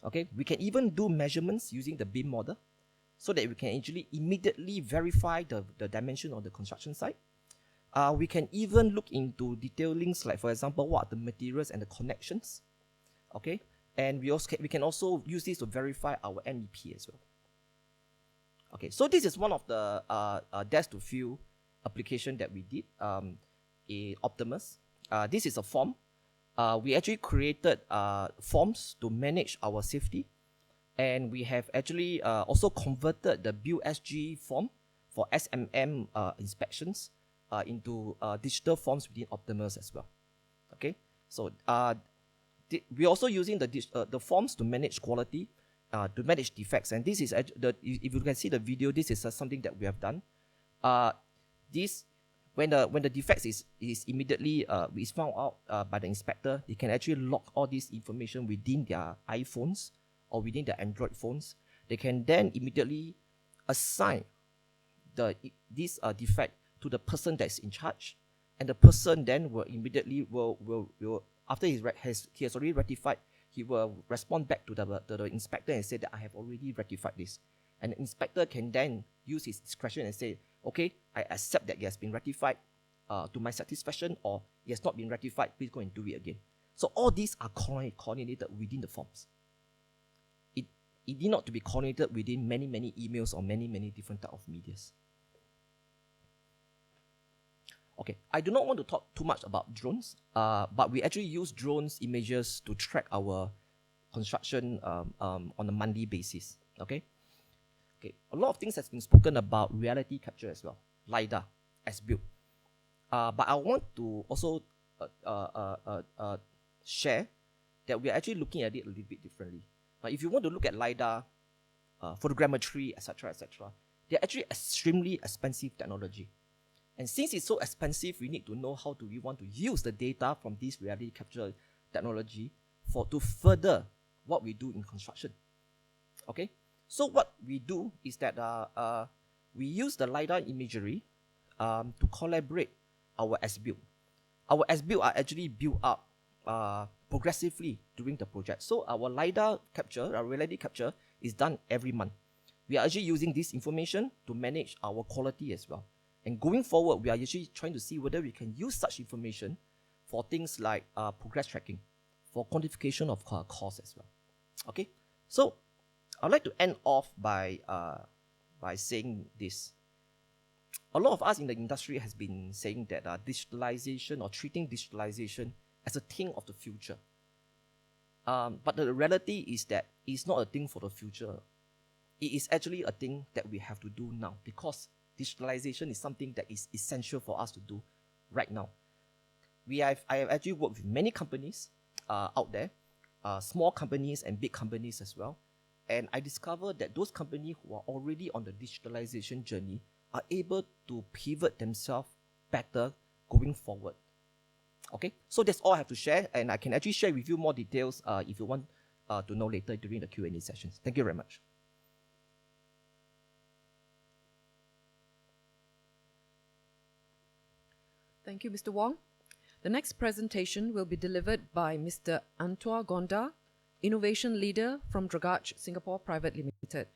Okay, we can even do measurements using the BIM model, so that we can actually immediately verify the dimension of the construction site. We can even look into detailings, like for example, what are the materials and the connections. Okay, and we can also use this to verify our MEP as well. Okay, so this is one of the depth-to-field application that we did in Optimus. This is a form. We actually created forms to manage our safety, and we have actually also converted the BuildSG form for SMM inspections into digital forms within Optimus as well. Okay, so we're also using the forms to manage quality, to manage defects, and this is if you can see the video, this is something that we have done. When the defects is immediately is found out by the inspector, they can actually log all this information within their iPhones or within their Android phones. They can then immediately assign this defect to the person that's in charge, and the person then will immediately after he has already rectified, he will respond back to the inspector and say that I have already rectified this, and the inspector can then use his discretion and say, okay, I accept that it has been rectified to my satisfaction, or it has not been rectified, please go and do it again. So all these are coordinated within the forms. It need not to be coordinated within many emails or many different type of medias. Okay, I do not want to talk too much about drones, but we actually use drones images to track our construction on a monthly basis. Okay. A lot of things has been spoken about reality capture as well, LiDAR, as built. But I want to also share that we are actually looking at it a little bit differently. If you want to look at LiDAR, photogrammetry, etc., they're actually extremely expensive technology. And since it's so expensive, we need to know how do we want to use the data from this reality capture technology to further what we do in construction. Okay? So what we do is that we use the LiDAR imagery to collaborate our as-built. Our as-built are actually built up progressively during the project. So our LiDAR capture, our reality capture, is done every month. We are actually using this information to manage our quality as well. And going forward, we are actually trying to see whether we can use such information for things like progress tracking, for quantification of costs as well. Okay, so I'd like to end off by saying this. A lot of us in the industry has been saying that digitalization or treating digitalization as a thing of the future. But the reality is that it's not a thing for the future. It is actually a thing that we have to do now, because digitalization is something that is essential for us to do right now. I have actually worked with many companies out there, small companies and big companies as well. And I discovered that those companies who are already on the digitalization journey are able to pivot themselves better going forward. Okay, so that's all I have to share, and I can actually share with you more details if you want to know later during the Q&A sessions. Thank you very much. Thank you, Mr. Wong. The next presentation will be delivered by Mr. Antoine Gondard, Innovation Leader from Dragages Singapore Private Limited.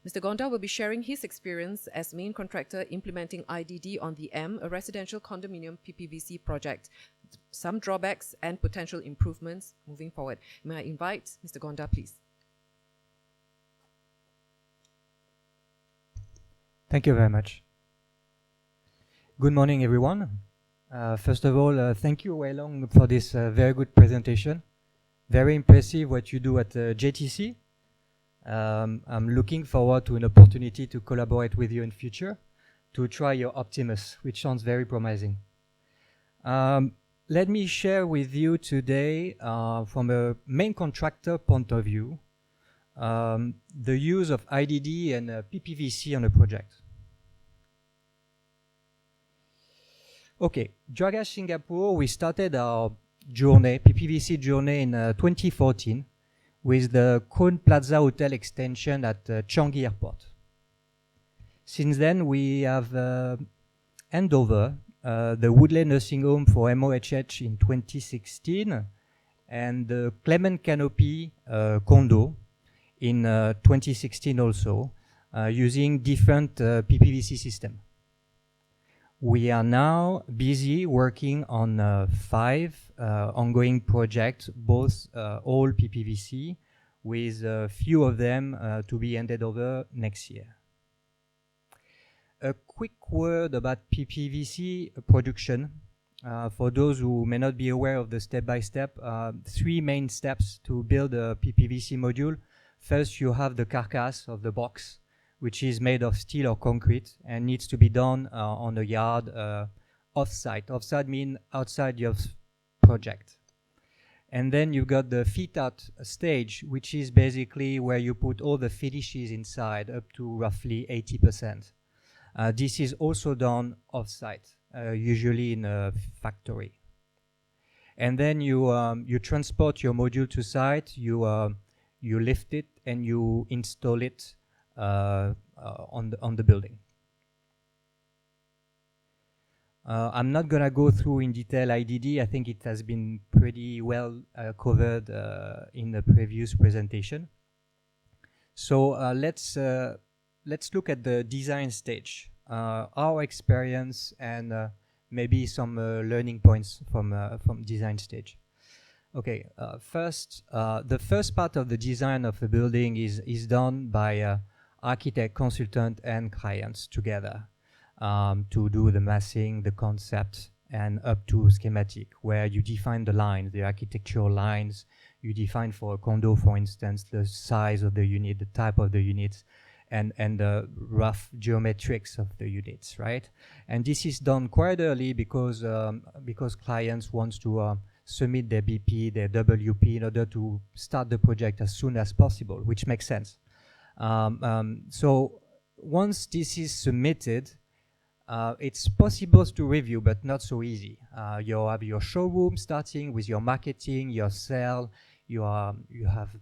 Mr. Gondard will be sharing his experience as main contractor implementing IDD on the M, a residential condominium PPVC project, some drawbacks and potential improvements moving forward. May I invite Mr. Gondard, please? Thank you very much. Good morning, everyone. First of all, thank you, Loong, for this very good presentation. Very impressive what you do at JTC. I'm looking forward to an opportunity to collaborate with you in future to try your Optimus, which sounds very promising. Let me share with you today, from a main contractor point of view, the use of IDD and PPVC on a project. Okay, Dragages Singapore, we started our journey, PPVC journey in 2014 with the Crown Plaza Hotel extension at Changi Airport. Since then, we have handed over the Woodley Nursing Home for MOHH in 2016 and the Clement Canopy condo in 2016 also, using different PPVC system. We are now busy working on 5 ongoing projects, both all PPVC, with a few of them to be handed over next year. A quick word about PPVC production. For those who may not be aware of the step-by-step, 3 main steps to build a PPVC module. First, you have the carcass of the box, which is made of steel or concrete and needs to be done on a yard off-site. Off-site means outside your project. And then you've got the fit-out stage, which is basically where you put all the finishes inside, up to roughly 80%. This is also done off-site, usually in a factory. And then you transport your module to site, you lift it, and you install it on the building. I'm not going to go through in detail IDD. I think it has been pretty well covered in the previous presentation. So let's look at the design stage, our experience, and maybe some learning points from design stage. Okay, the first part of the design of the building is done by architect, consultant, and clients together to do the massing, the concept, and up to schematic, where you define the lines, the architectural lines. you define for a condo, for instance, the size of the unit, the type of the units, and the rough geometrics of the units, right? And this is done quite early because clients want to submit their BP, their WP in order to start the project as soon as possible, which makes sense. So once this is submitted, it's possible to review, but not so easy. You have your showroom starting with your marketing, your sale, you have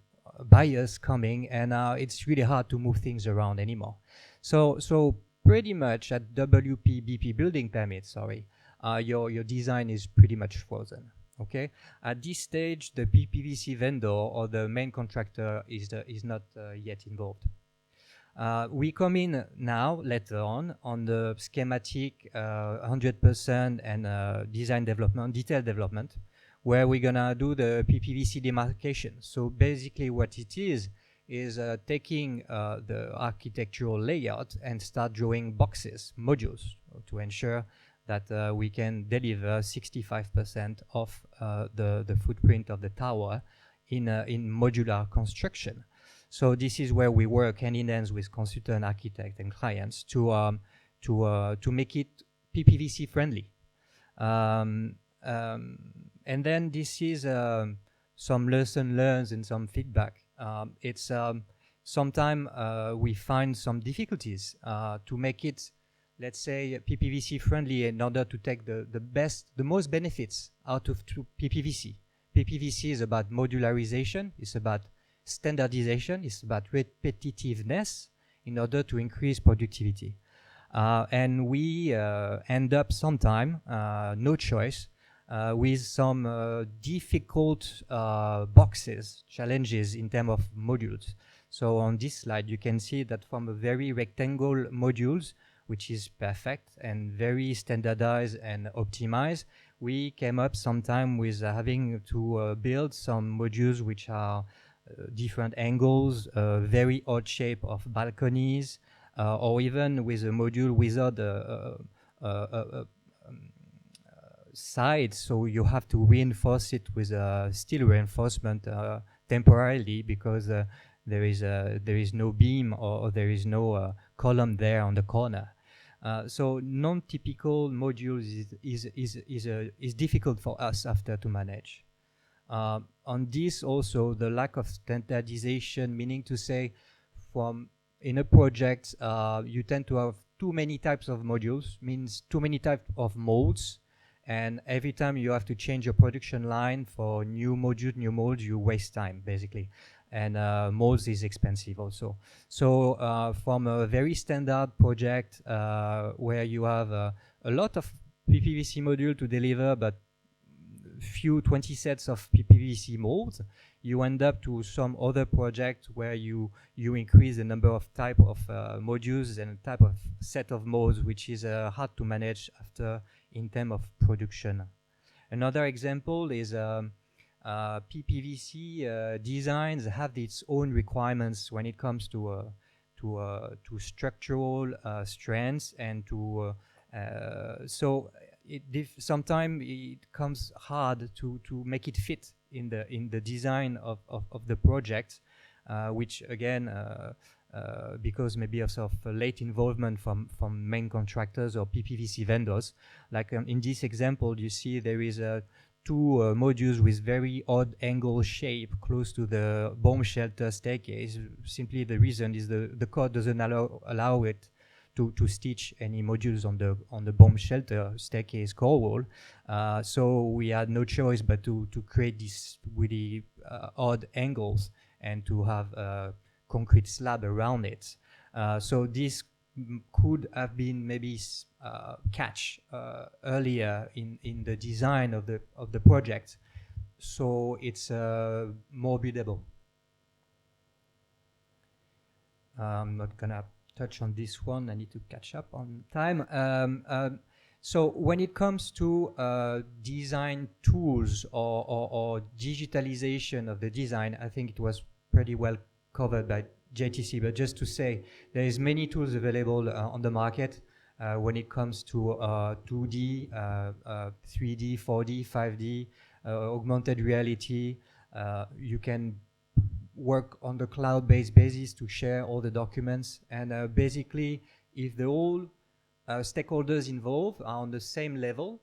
buyers coming, and it's really hard to move things around anymore. So pretty much at WP BP building permit, your design is pretty much frozen. Okay. At this stage, the PPVC vendor or the main contractor is not yet involved. We come in now, later on the schematic 100% and design development, detail development, where we're gonna do the PPVC demarcation. So basically what it is taking the architectural layout and start drawing boxes, modules, to ensure that we can deliver 65% of the footprint of the tower in modular construction. So this is where we work hand in hand with consultant, architect, and clients to make it PPVC friendly. And then this is some lesson learned and some feedback. It's sometimes we find some difficulties to make it, let's say, PPVC friendly in order to take the most benefits out of PPVC. PPVC is about modularization, it's about standardization, it's about repetitiveness in order to increase productivity. And we end up sometime, no choice, with some difficult boxes, challenges in terms of modules. So on this slide, you can see that from a very rectangle modules, which is perfect and very standardized and optimized, we came up sometime with having to build some modules which are different angles, very odd shape of balconies, or even with a module without sides, so you have to reinforce it with steel reinforcement temporarily because there is no beam or there is no column there on the corner. So non-typical modules is difficult for us after to manage. On this also, the lack of standardization, meaning to say in a project you tend to have too many types of modules, means too many types of molds, and every time you have to change your production line for new molds, you waste time basically. And molds is expensive also. So from a very standard project where you have a lot of PPVC module to deliver, but few 20 sets of PPVC molds, you end up to some other project where you increase the number of type of modules and type of set of molds, which is hard to manage after in terms of production. Another example is PPVC designs have its own requirements when it comes to structural strengths and to so sometimes it comes hard to make it fit in the design of the project, which again because maybe of late involvement from main contractors or PPVC vendors. Like in this example, you see there is two modules with very odd angle shape close to the bomb shelter staircase. Simply the reason is the code doesn't allow it to stitch any modules on the bomb shelter staircase core wall. So we had no choice but to create these really odd angles and to have a concrete slab around it. So this could have been maybe catch earlier in the design of the project, so it's more buildable. I'm not gonna touch on this one. I need to catch up on time. So when it comes to design tools or digitalization of the design, I think it was pretty well covered by JTC, but just to say, there is many tools available on the market when it comes to 2D, 3D, 4D, 5D, augmented reality, You can work on the cloud-based basis to share all the documents. And basically, if the whole stakeholders involved are on the same level,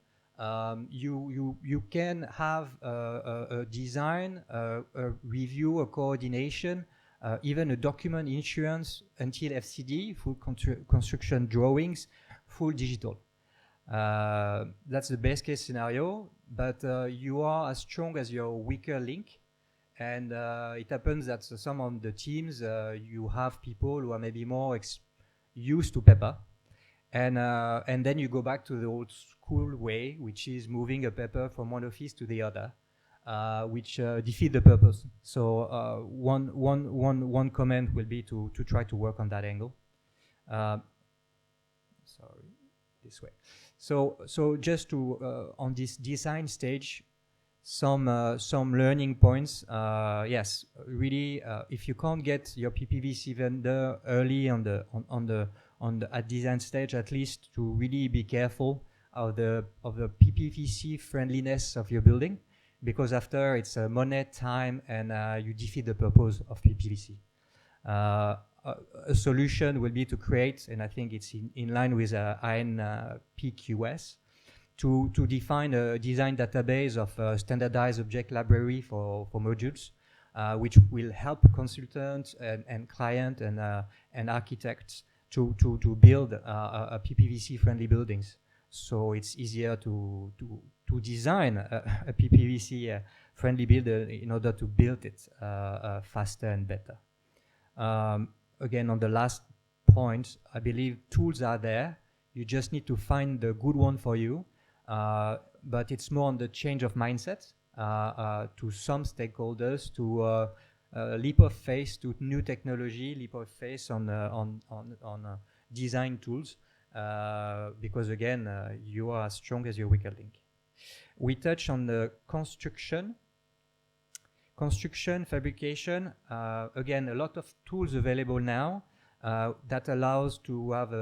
you can have a design, a review, a coordination, even a document insurance until FCD, full construction drawings, full digital. That's the best case scenario, but you are as strong as your weaker link. And it happens that some of the teams, you have people who are maybe more used to paper. And then you go back to the old school way, which is moving a paper from one office to the other, which defeat the purpose. So one comment will be to try to work on that angle. Sorry, this way. So just to on this design stage, some learning points. Yes, really, if you can't get your PPVC vendor early at design stage, at least to really be careful of the PPVC friendliness of your building, because after it's money, time, and you defeat the purpose of PPVC. A solution will be to create, and I think it's in line with iNPQS, to define a design database of standardized object library for modules, which will help consultants and client and architects to build a PPVC-friendly buildings. So it's easier to design a PPVC-friendly builder in order to build it faster and better. Again, on the last point, I believe tools are there. You just need to find the good one for you. But it's more on the change of mindset to some stakeholders, to leap of faith to new technology, leap of faith on design tools, because again, you are as strong as your weaker link. We touch on the construction, fabrication. Again, a lot of tools available now that allows to have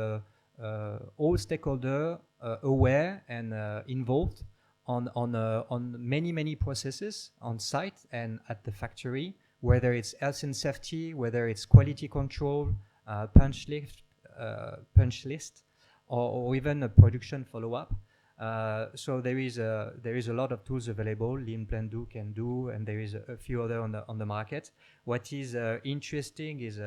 all stakeholder aware and involved on many processes on site and at the factory, whether it's health and safety, whether it's quality control, punch list, or even a production follow-up. So there is a lot of tools available. Lean Plan Do can do, and there is a few other on the market. What is interesting is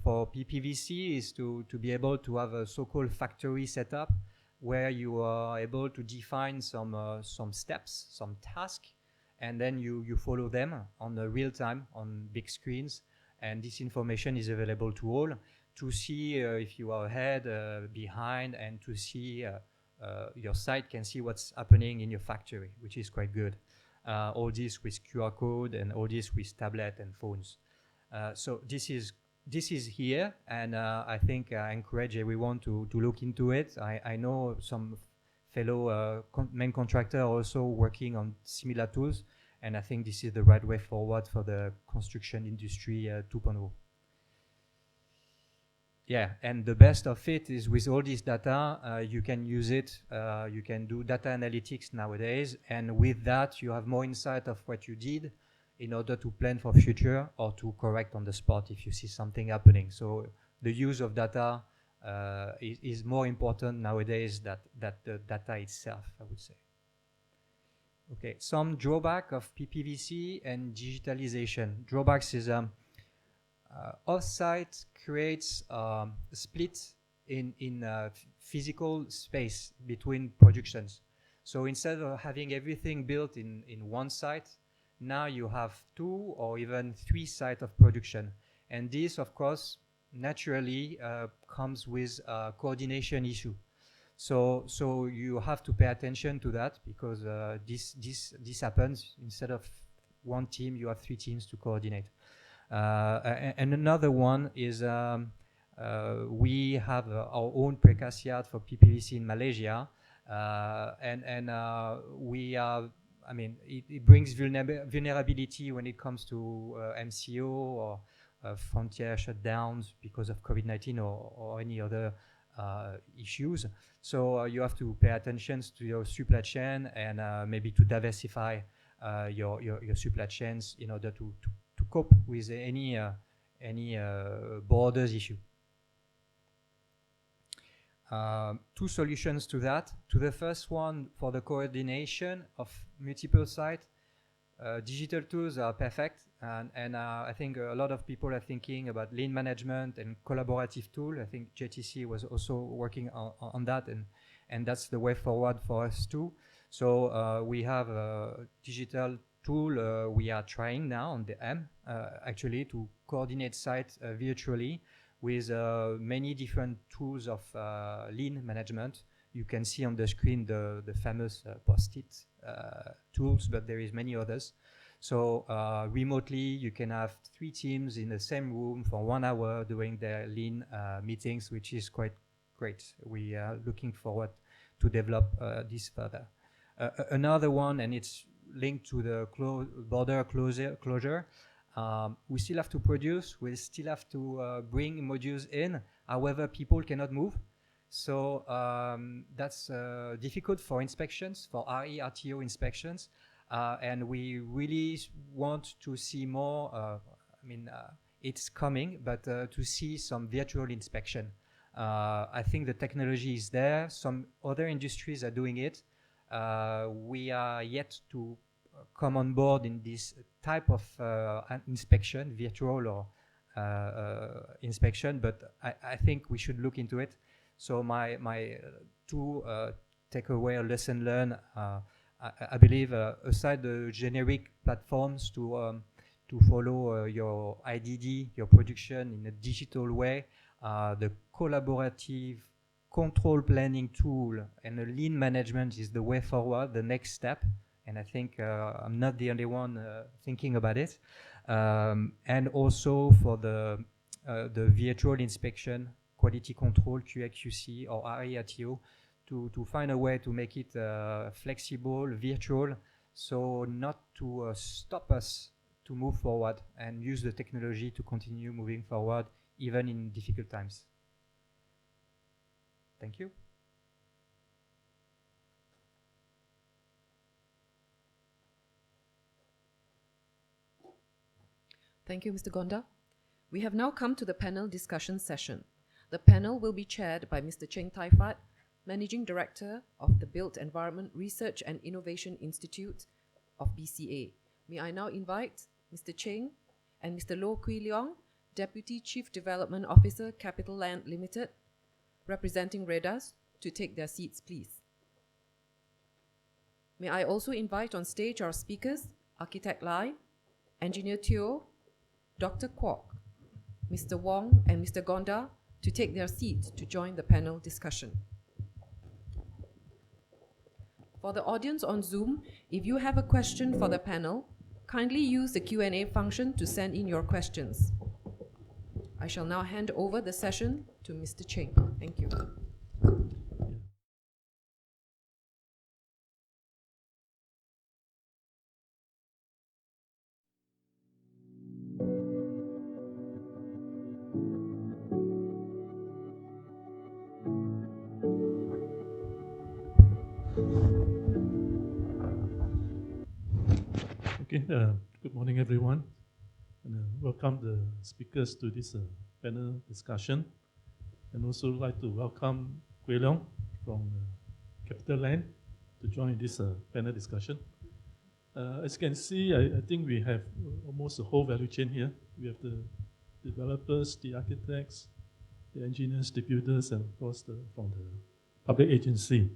for PPVC is to be able to have a so-called factory setup where you are able to define some steps, some tasks, and then you follow them on the real time on big screens. And this information is available to all to see if you are ahead, behind, and to see your site can see what's happening in your factory, which is quite good. All this with QR code and all this with tablet and phones. So this is here, and I think I encourage everyone to look into it. I know some fellow main contractor are also working on similar tools, and I think this is the right way forward for the construction industry 2.0. Yeah, and the best of it is with all this data, you can use it, you can do data analytics nowadays, and with that you have more insight of what you did in order to plan for future or to correct on the spot if you see something happening. So the use of data is more important nowadays than the data itself, I would say. Okay, some drawback of PPVC and digitalization. Drawbacks is off-site creates a split in physical space between productions. So instead of having everything built in one site, now you have 2 or even 3 sites of production. And this, of course, naturally comes with a coordination issue. So you have to pay attention to that, because this happens. Instead of one team, you have 3 teams to coordinate. And another one is we have our own precast yard for PPVC in Malaysia, and we are, I mean, it brings vulnerability when it comes to MCO or frontier shutdowns because of COVID-19 or any other issues. So you have to pay attention to your supply chain and maybe to diversify your supply chains in order to cope with any borders issue. Two solutions to that. To the first one, for the coordination of multiple sites, digital tools are perfect, and I think a lot of people are thinking about lean management and collaborative tool. I think JTC was also working on that, and that's the way forward for us too. So we have a digital tool we are trying now on the M, actually, to coordinate sites virtually with many different tools of lean management. You can see on the screen the famous post-it tools, but there is many others. So remotely, you can have 3 teams in the same room for 1 hour doing their lean meetings, which is quite great. We are looking forward to develop this further. Another one, and it's linked to the border closure. We still have to produce, we still have to bring modules in, however people cannot move. So that's difficult for inspections, for RE, RTO inspections. And we really want to see more, it's coming, but to see some virtual inspection. I think the technology is there. Some other industries are doing it. We are yet to come on board in this type of inspection, virtual or inspection, but I think we should look into it. So my two takeaway or lesson learned, I believe aside the generic platforms to follow your IDD, your production in a digital way, the collaborative control planning tool and the lean management is the way forward, the next step. And I think I'm not the only one thinking about it. And also for the virtual inspection, quality control, QA/QC or RE/RTO, to find a way to make it flexible, virtual, so not to stop us to move forward and use the technology to continue moving forward even in difficult times. Thank you. Thank you, Mr. Gondard. We have now come to the panel discussion session. The panel will be chaired by Mr. Cheng Tai Fat, Managing Director of the Built Environment Research and Innovation Institute of BCA. May I now invite Mr. Cheng and Mr. Loh Kui Leong, Deputy Chief Development Officer, Capital Land Limited, representing REDAS, to take their seats, please. May I also invite on stage our speakers, Architect Lai, Engineer Teo, Dr. Kwok, Mr. Wong and Mr. Gondard to take their seats to join the panel discussion. For the audience on Zoom, if you have a question for the panel, kindly use the Q&A function to send in your questions. I shall now hand over the session to Mr. Cheng. Thank you. Okay, good morning, everyone, and welcome the speakers to this panel discussion. And also like to welcome Kui Leong from Capital Land to join this panel discussion. As you can see, I think we have almost the whole value chain here. We have the developers, the architects, the engineers, the builders, and of course from the public agency.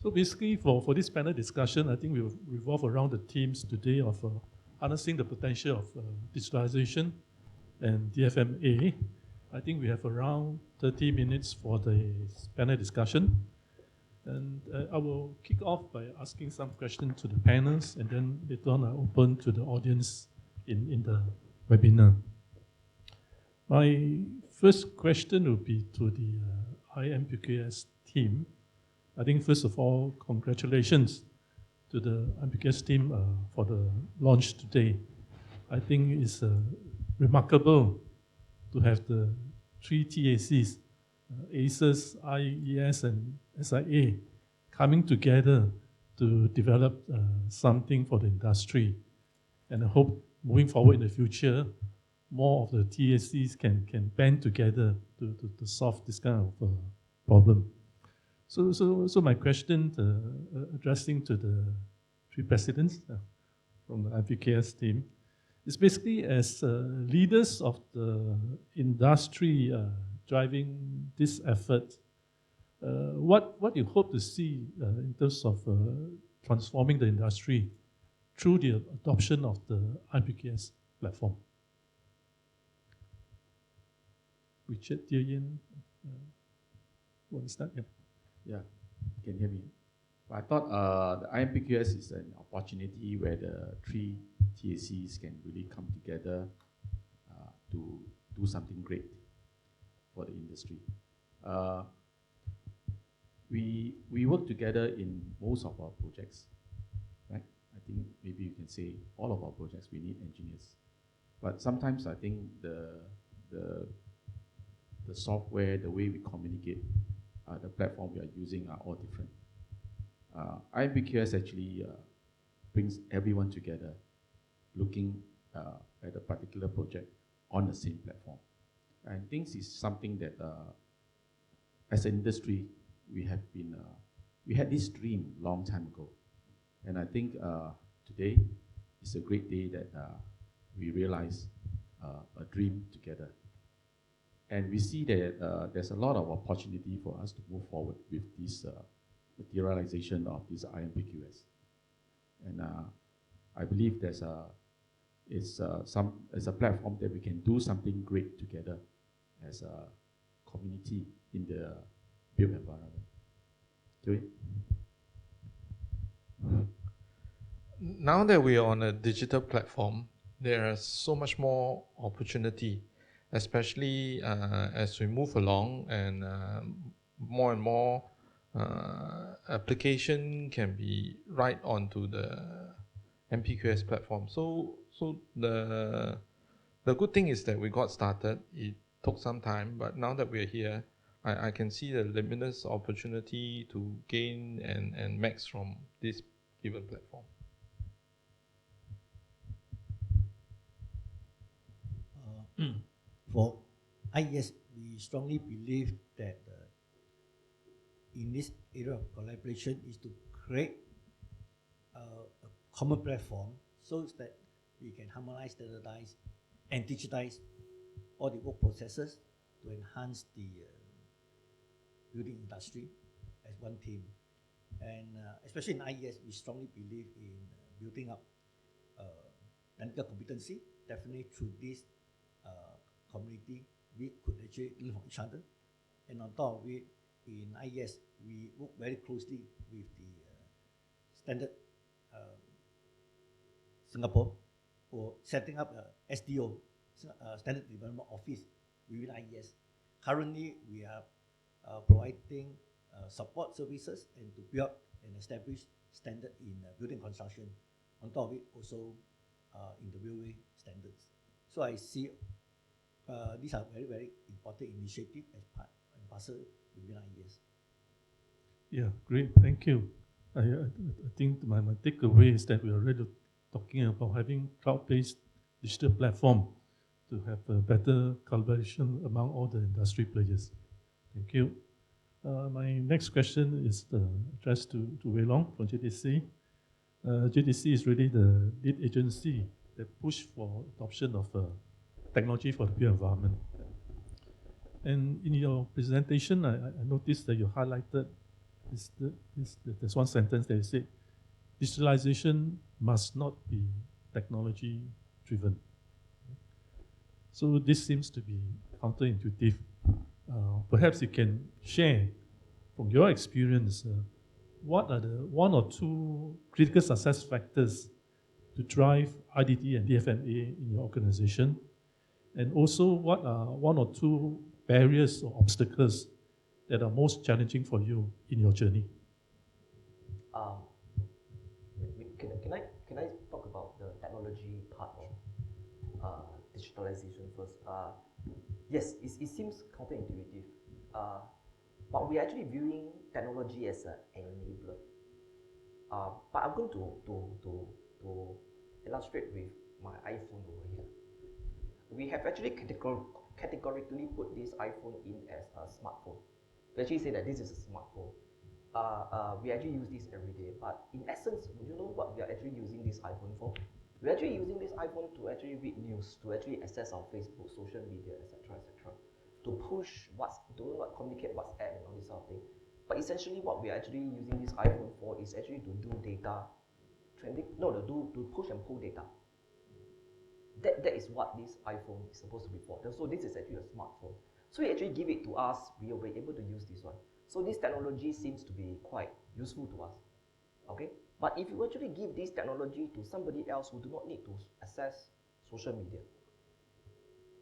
So basically, for this panel discussion, I think we will revolve around the themes today of harnessing the potential of digitalization and DfMA. I think we have around 30 minutes for the panel discussion. And I will kick off by asking some questions to the panels, and then later on I open to the audience in the webinar. My first question will be to the iNPQS team. I think first of all, congratulations to the iNPQS team for the launch today. I think it's remarkable to have the 3 TACs, ACES, IES, and SIA coming together to develop something for the industry. And I hope moving forward in the future, more of the TACs can band together to solve this kind of problem. So my question addressing to the three presidents from the iNPQS team is basically as leaders of the industry driving this effort, what you hope to see in terms of transforming the industry through the adoption of the iNPQS platform? Richard, Yann, want to start? Yeah. Yeah, can you hear me? I thought the iNPQS is an opportunity where the three TACs can really come together to do something great for the industry. We work together in most of our projects, right? I think maybe you can say all of our projects we need engineers, but sometimes I think the software, the way we communicate, the platform we are using are all different. iNPQS actually brings everyone together, looking at a particular project on the same platform. And this is something that, as an industry, we had this dream long time ago. And I think today is a great day that we realize a dream together. And we see that there's a lot of opportunity for us to move forward with this materialization of this iNPQS. And I believe it's a platform that we can do something great together as a community in the built environment. Now that we are on a digital platform, there is so much more opportunity, especially as we move along and more application can be right onto the iNPQS platform. So the good thing is that we got started. It took some time, but now that we're here, I can see the limitless opportunity to gain and max from this given platform. For IES, we strongly believe that in this area of collaboration is to create a common platform so that we can harmonize, standardize, and digitize all the work processes to enhance the building industry as one team. And especially in IES, we strongly believe in building up technical competency. Definitely through this community, we could actually learn from each other. And on top of it, in IES, we work very closely with the Standard Singapore for setting up a SDO, Standard Development Office within IES. Currently, we are providing support services and to build and establish standard in building construction. On top of it, also in the railway standards. So I see these are very, very important initiatives as part and parcel within IES. Yeah, great, thank you. I think my takeaway is that we are already talking about having cloud-based digital platform to have a better collaboration among all the industry players. Thank you. My next question is addressed to Long from JDC. JDC is really the lead agency that push for adoption of technology for the built environment. And in your presentation, I noticed that you highlighted there's one sentence that you said, digitalization must not be technology driven. So this seems to be counterintuitive. Perhaps you can share from your experience, what are the one or two critical success factors to drive IDD and DfMA in your organization? And also, what are one or two barriers or obstacles that are most challenging for you in your journey? Can I talk about the technology part of digitalization first? Yes, it seems counterintuitive, but we're actually viewing technology as an enabler. But I'm going to illustrate with my iPhone over here. We have actually categorically put this iPhone in as a smartphone. We actually say that this is a smartphone. We actually use this every day, but in essence, would you know what we are actually using this iPhone for? We're actually using this iPhone to actually read news, to actually access our Facebook, social media, etc., etc., to push communicate WhatsApp and all this sort of thing. But essentially, what we are actually using this iPhone for is actually to do data to push and pull data. That is what this iPhone is supposed to be for. So this is actually a smartphone. So we actually give it to us, we will be able to use this one. So this technology seems to be quite useful to us. Okay? But if you actually give this technology to somebody else who do not need to access social media,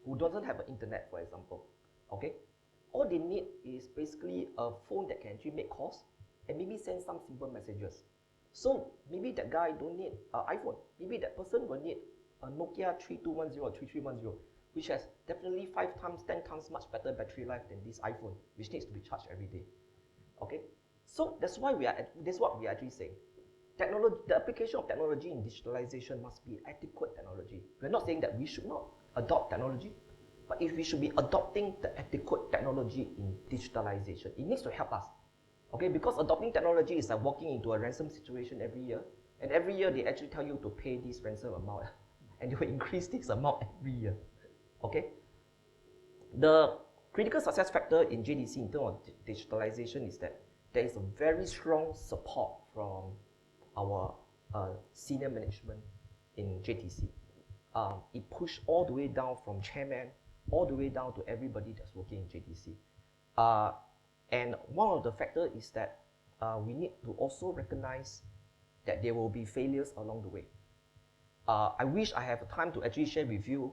who doesn't have an internet, for example, okay? All they need is basically a phone that can actually make calls and maybe send some simple messages. So maybe that guy don't need an iPhone. Maybe that person will need a Nokia 3210 or 3310, which has definitely 5 times, 10 times much better battery life than this iPhone, which needs to be charged every day. Okay? So that's what we are actually saying. The application of technology in digitalization must be adequate technology. We're not saying that we should not adopt technology, but if we should be adopting the adequate technology in digitalization, it needs to help us. Okay, because adopting technology is like walking into a ransom situation every year, and every year they actually tell you to pay this ransom amount, and they will increase this amount every year. Okay? The critical success factor in JDC in terms of digitalization is that there is a very strong support from our senior management in JTC. It pushed all the way down from chairman, all the way down to everybody that's working in JTC. And one of the factors is that we need to also recognize that there will be failures along the way. I wish I have time to actually share with you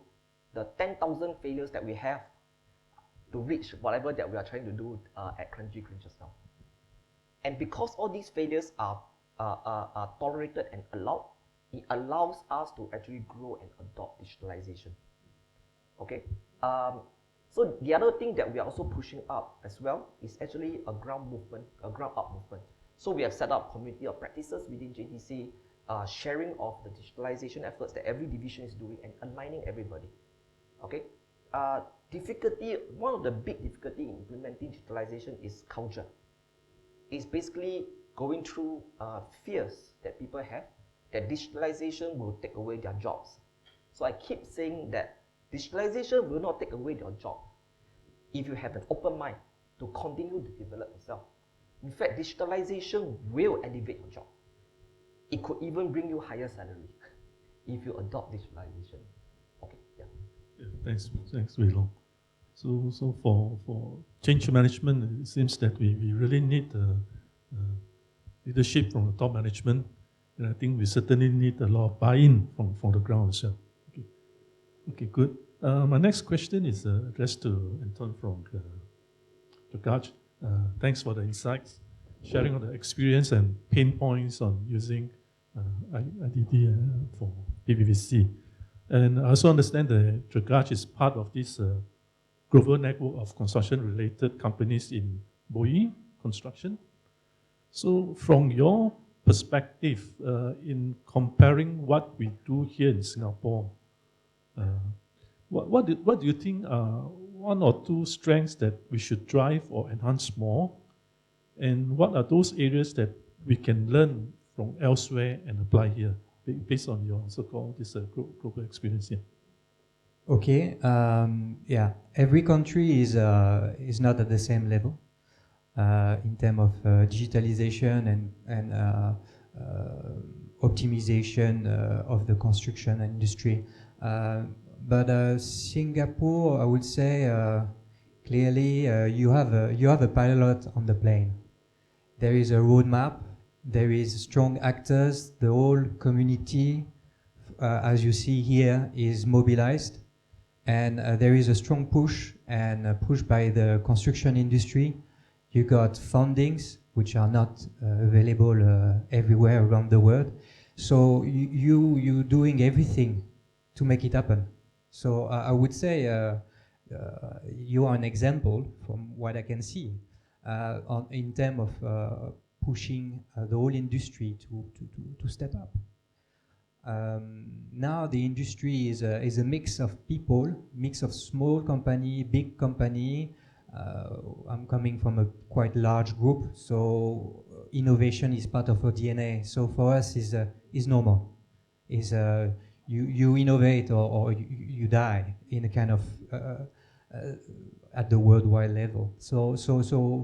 the 10,000 failures that we have to reach whatever that we are trying to do at Kranji just now. And because all these failures are tolerated and allowed, it allows us to actually grow and adopt digitalization. Okay? So the other thing that we are also pushing up as well is actually a ground up movement. So we have set up community of practices within JTC, sharing of the digitalization efforts that every division is doing and aligning everybody. Okay? One of the big difficulty in implementing digitalization is culture. It's basically going through fears that people have that digitalization will take away their jobs. So I keep saying that digitalization will not take away your job if you have an open mind to continue to develop yourself. In fact, digitalization will elevate your job. It could even bring you higher salary if you adopt digitalization. Okay, yeah. Thanks, Wei Long. So for change management, it seems that we really need leadership from the top management, and I think we certainly need a lot of buy-in from the ground as well. Okay, good. My next question is addressed to Antoine from Dragages. Thanks for the insights, sharing of the experience and pain points on using IDD for PPVC. And I also understand that Dragages is part of this global network of construction-related companies in BOE construction. So from your perspective, in comparing what we do here in Singapore, what do you think are one or two strengths that we should drive or enhance more? And what are those areas that we can learn from elsewhere and apply here, based on your so-called this global experience here? Okay, yeah, every country is not at the same level in terms of digitalization and optimization of the construction industry. But Singapore, I would say, clearly you have a pilot on the plane. There is a roadmap. There is strong actors. The whole community, as you see here, is mobilized, and there is a strong push by the construction industry. You got fundings which are not available everywhere around the world. So you're doing everything to make it happen. So I would say you are an example from what I can see in terms of pushing the whole industry to step up. Now the industry is a mix of people, mix of small company, big company. I'm coming from a quite large group, so innovation is part of our DNA. So for us is normal. You innovate or you die in a kind of at the worldwide level. So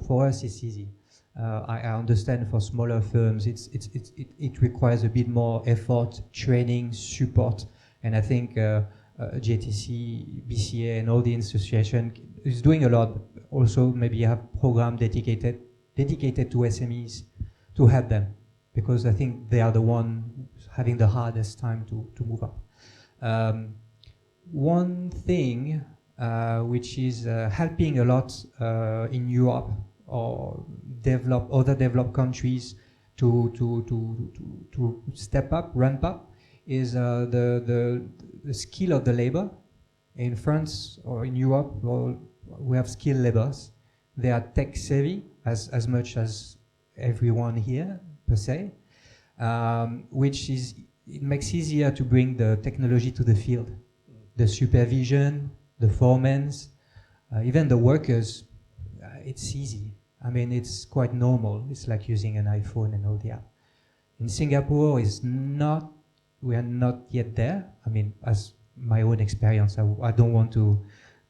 for us it's easy. I understand for smaller firms it requires a bit more effort, training, support, and I think GTC, BCA, and all the association is doing a lot. Also, maybe have program dedicated to SMEs to help them, because I think they are the one having the hardest time to move up. One thing which is helping a lot in Europe or other developed countries to step up, ramp up, is the skill of the labor. In France or in Europe, we have skilled laborers. They are tech savvy as much as everyone here per se, which it makes easier to bring the technology to the field. The supervision, the foremans, even the workers, it's easy. I mean, it's quite normal. It's like using an iPhone and all the app. In Singapore, we are not yet there. I mean, as my own experience, I don't want to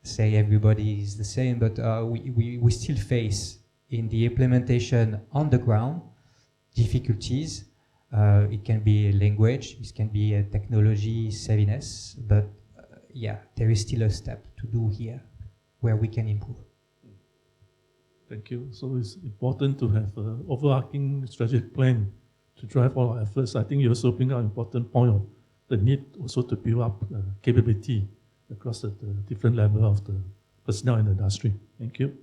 say everybody is the same, but we still face in the implementation on the ground difficulties. It can be language, it can be technology savviness, but yeah, there is still a step to do here where we can improve. Thank you. So it's important to have an overarching strategic plan to drive all our efforts. I think you also bring out an important point of the need also to build up capability across the different level of the personnel in the industry. Thank you.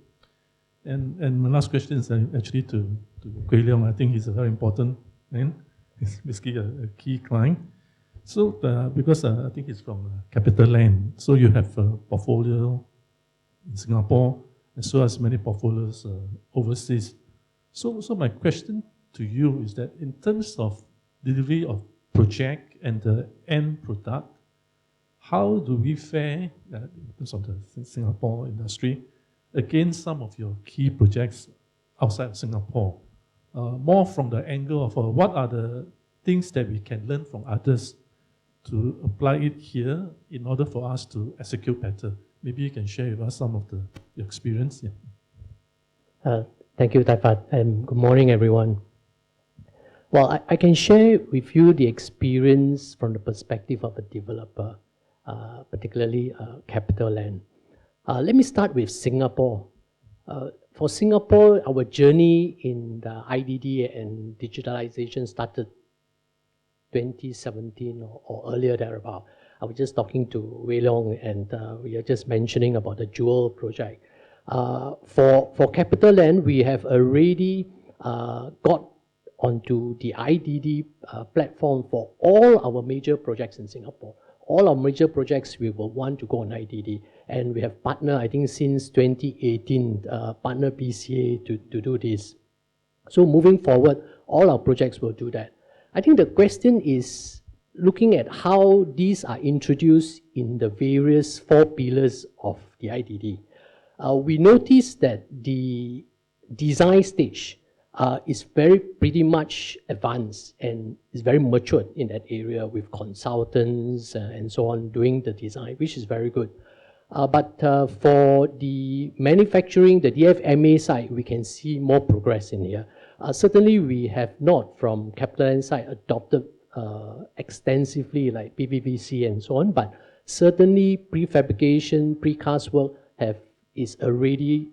And my last question is actually to Kwok Leong. I think he's a very important man. He's basically a key client. So because I think he's from CapitaLand, so you have a portfolio in Singapore as well as many portfolios overseas. So my question to you is that in terms of delivery of project and the end product, how do we fare in terms of the Singapore industry against some of your key projects outside of Singapore? More from the angle of what are the things that we can learn from others to apply it here in order for us to execute better. Maybe you can share with us some of your experience. Yeah. Thank you, Taifat, and good morning, everyone. Well, I can share with you the experience from the perspective of a developer, particularly CapitaLand. Let me start with Singapore. For Singapore, our journey in the IDD and digitalization started 2017 or earlier thereabout. I was just talking to Kwok Leong and we are just mentioning about the Jewel project. For CapitaLand, we have already got onto the IDD platform for all our major projects in Singapore. All our major projects, we will want to go on IDD. And we have partner, I think since 2018, partner BCA to do this. So moving forward, all our projects will do that. I think the question is looking at how these are introduced in the various 4 pillars of the IDD. We noticed that the design stage is pretty much advanced and is very matured in that area with consultants and so on doing the design, which is very good. But for the manufacturing, the DfMA side, we can see more progress in here. Certainly, we have not, from CapitaLand side, adopted extensively like PPVC and so on, but certainly prefabrication, precast work is already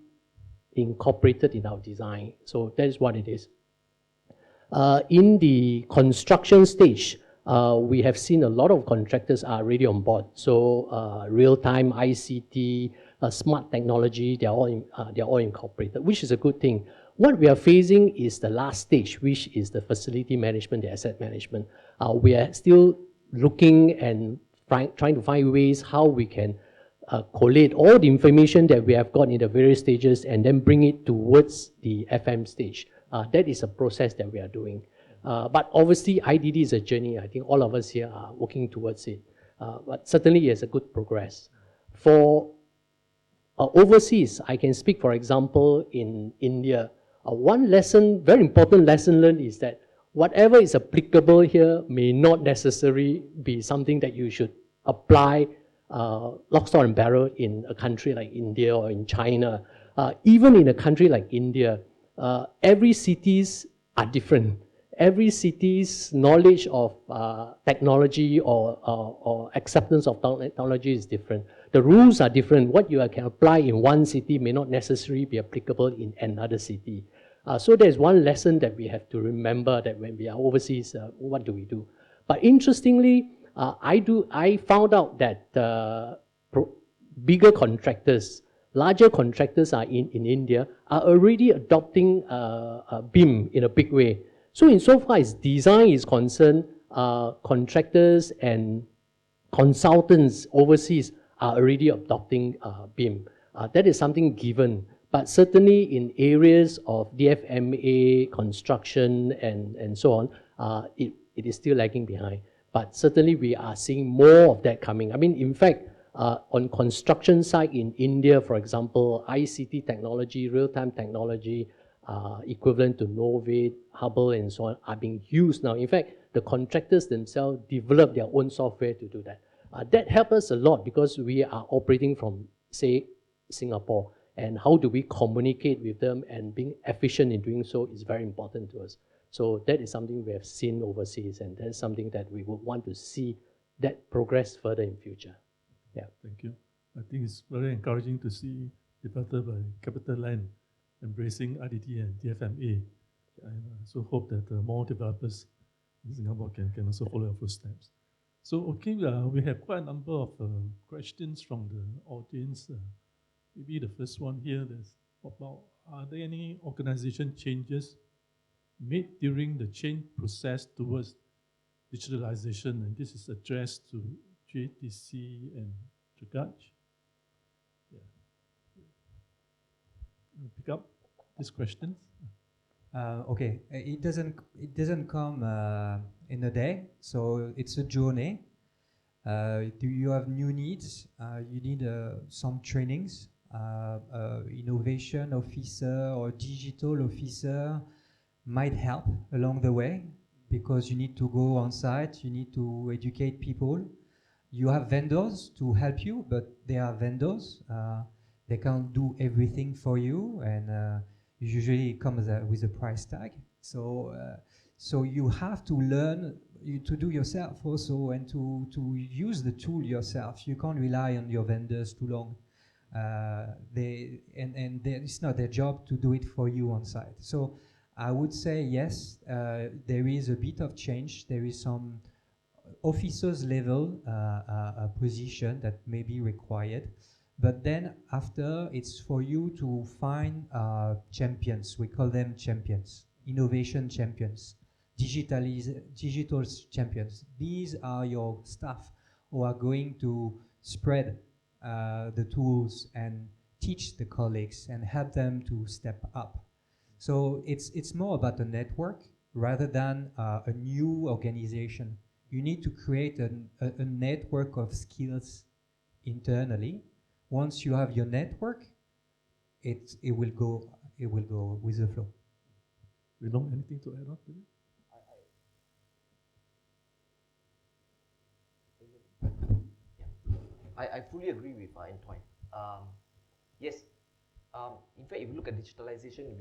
incorporated in our design. So that is what it is. In the construction stage, we have seen a lot of contractors are already on board. So real-time ICT, smart technology, they're all incorporated, which is a good thing. What we are facing is the last stage, which is the facility management, the asset management. We are still looking and trying to find ways how we can collate all the information that we have got in the various stages and then bring it towards the FM stage, That is a process that we are doing. But obviously, IDD is a journey. I think all of us here are working towards it. But certainly, it's a good progress. For overseas, I can speak, for example, in India. One lesson, very important lesson learned is that whatever is applicable here may not necessarily be something that you should apply lock, stock, and barrel in a country like India or in China. Even in a country like India, every cities are different. Every city's knowledge of technology or acceptance of technology is different. The rules are different. What you can apply in one city may not necessarily be applicable in another city. So there's one lesson that we have to remember, that when we are overseas, what do we do? But interestingly, I found out that bigger contractors, larger contractors in India are already adopting BIM in a big way. So insofar as design is concerned, contractors and consultants overseas are already adopting BIM. That is something given. But certainly in areas of DfMA, construction, and so on, it is still lagging behind. But certainly we are seeing more of that coming. I mean, in fact, on construction side in India, for example, ICT technology, real-time technology, equivalent to Novate, Hubble, and so on, are being used now. In fact, the contractors themselves develop their own software to do that. That helps us a lot because we are operating from, say, Singapore. And how do we communicate with them, and being efficient in doing so is very important to us. So that is something we have seen overseas, and that's something that we would want to see that progress further in future. Yeah. Thank you. I think it's very encouraging to see developed by CapitaLand embracing IDD and DfMA. I so hope that more developers in Singapore can also follow our footsteps. So, okay, we have quite a number of questions from the audience. Maybe the first one here is about, are there any organization changes made during the change process towards digitalization? And this is addressed to JTC and Dragages. Yeah. Pick up these questions. Okay, it doesn't come in a day, so it's a journey. Do you have new needs? You need some trainings. Innovation officer or digital officer might help along the way, because you need to go on site, you need to educate people. You have vendors to help you, but they are vendors. They can't do everything for you, and usually it comes with a price tag. So you have to learn to do yourself also, and to use the tool yourself. You can't rely on your vendors too long. It's not their job to do it for you on site. So I would say yes, there is a bit of change. There is some officers level position that may be required, but then after it's for you to find champions. We call them champions, innovation champions, digital champions. These are your staff who are going to spread the tools and teach the colleagues and help them to step up. So it's more about a network rather than a new organization. You need to create a network of skills internally. Once you have your network, it will go with the flow. Loong, anything to add on to it? I fully agree with Antoine. Yes, in fact, if you look at digitalization,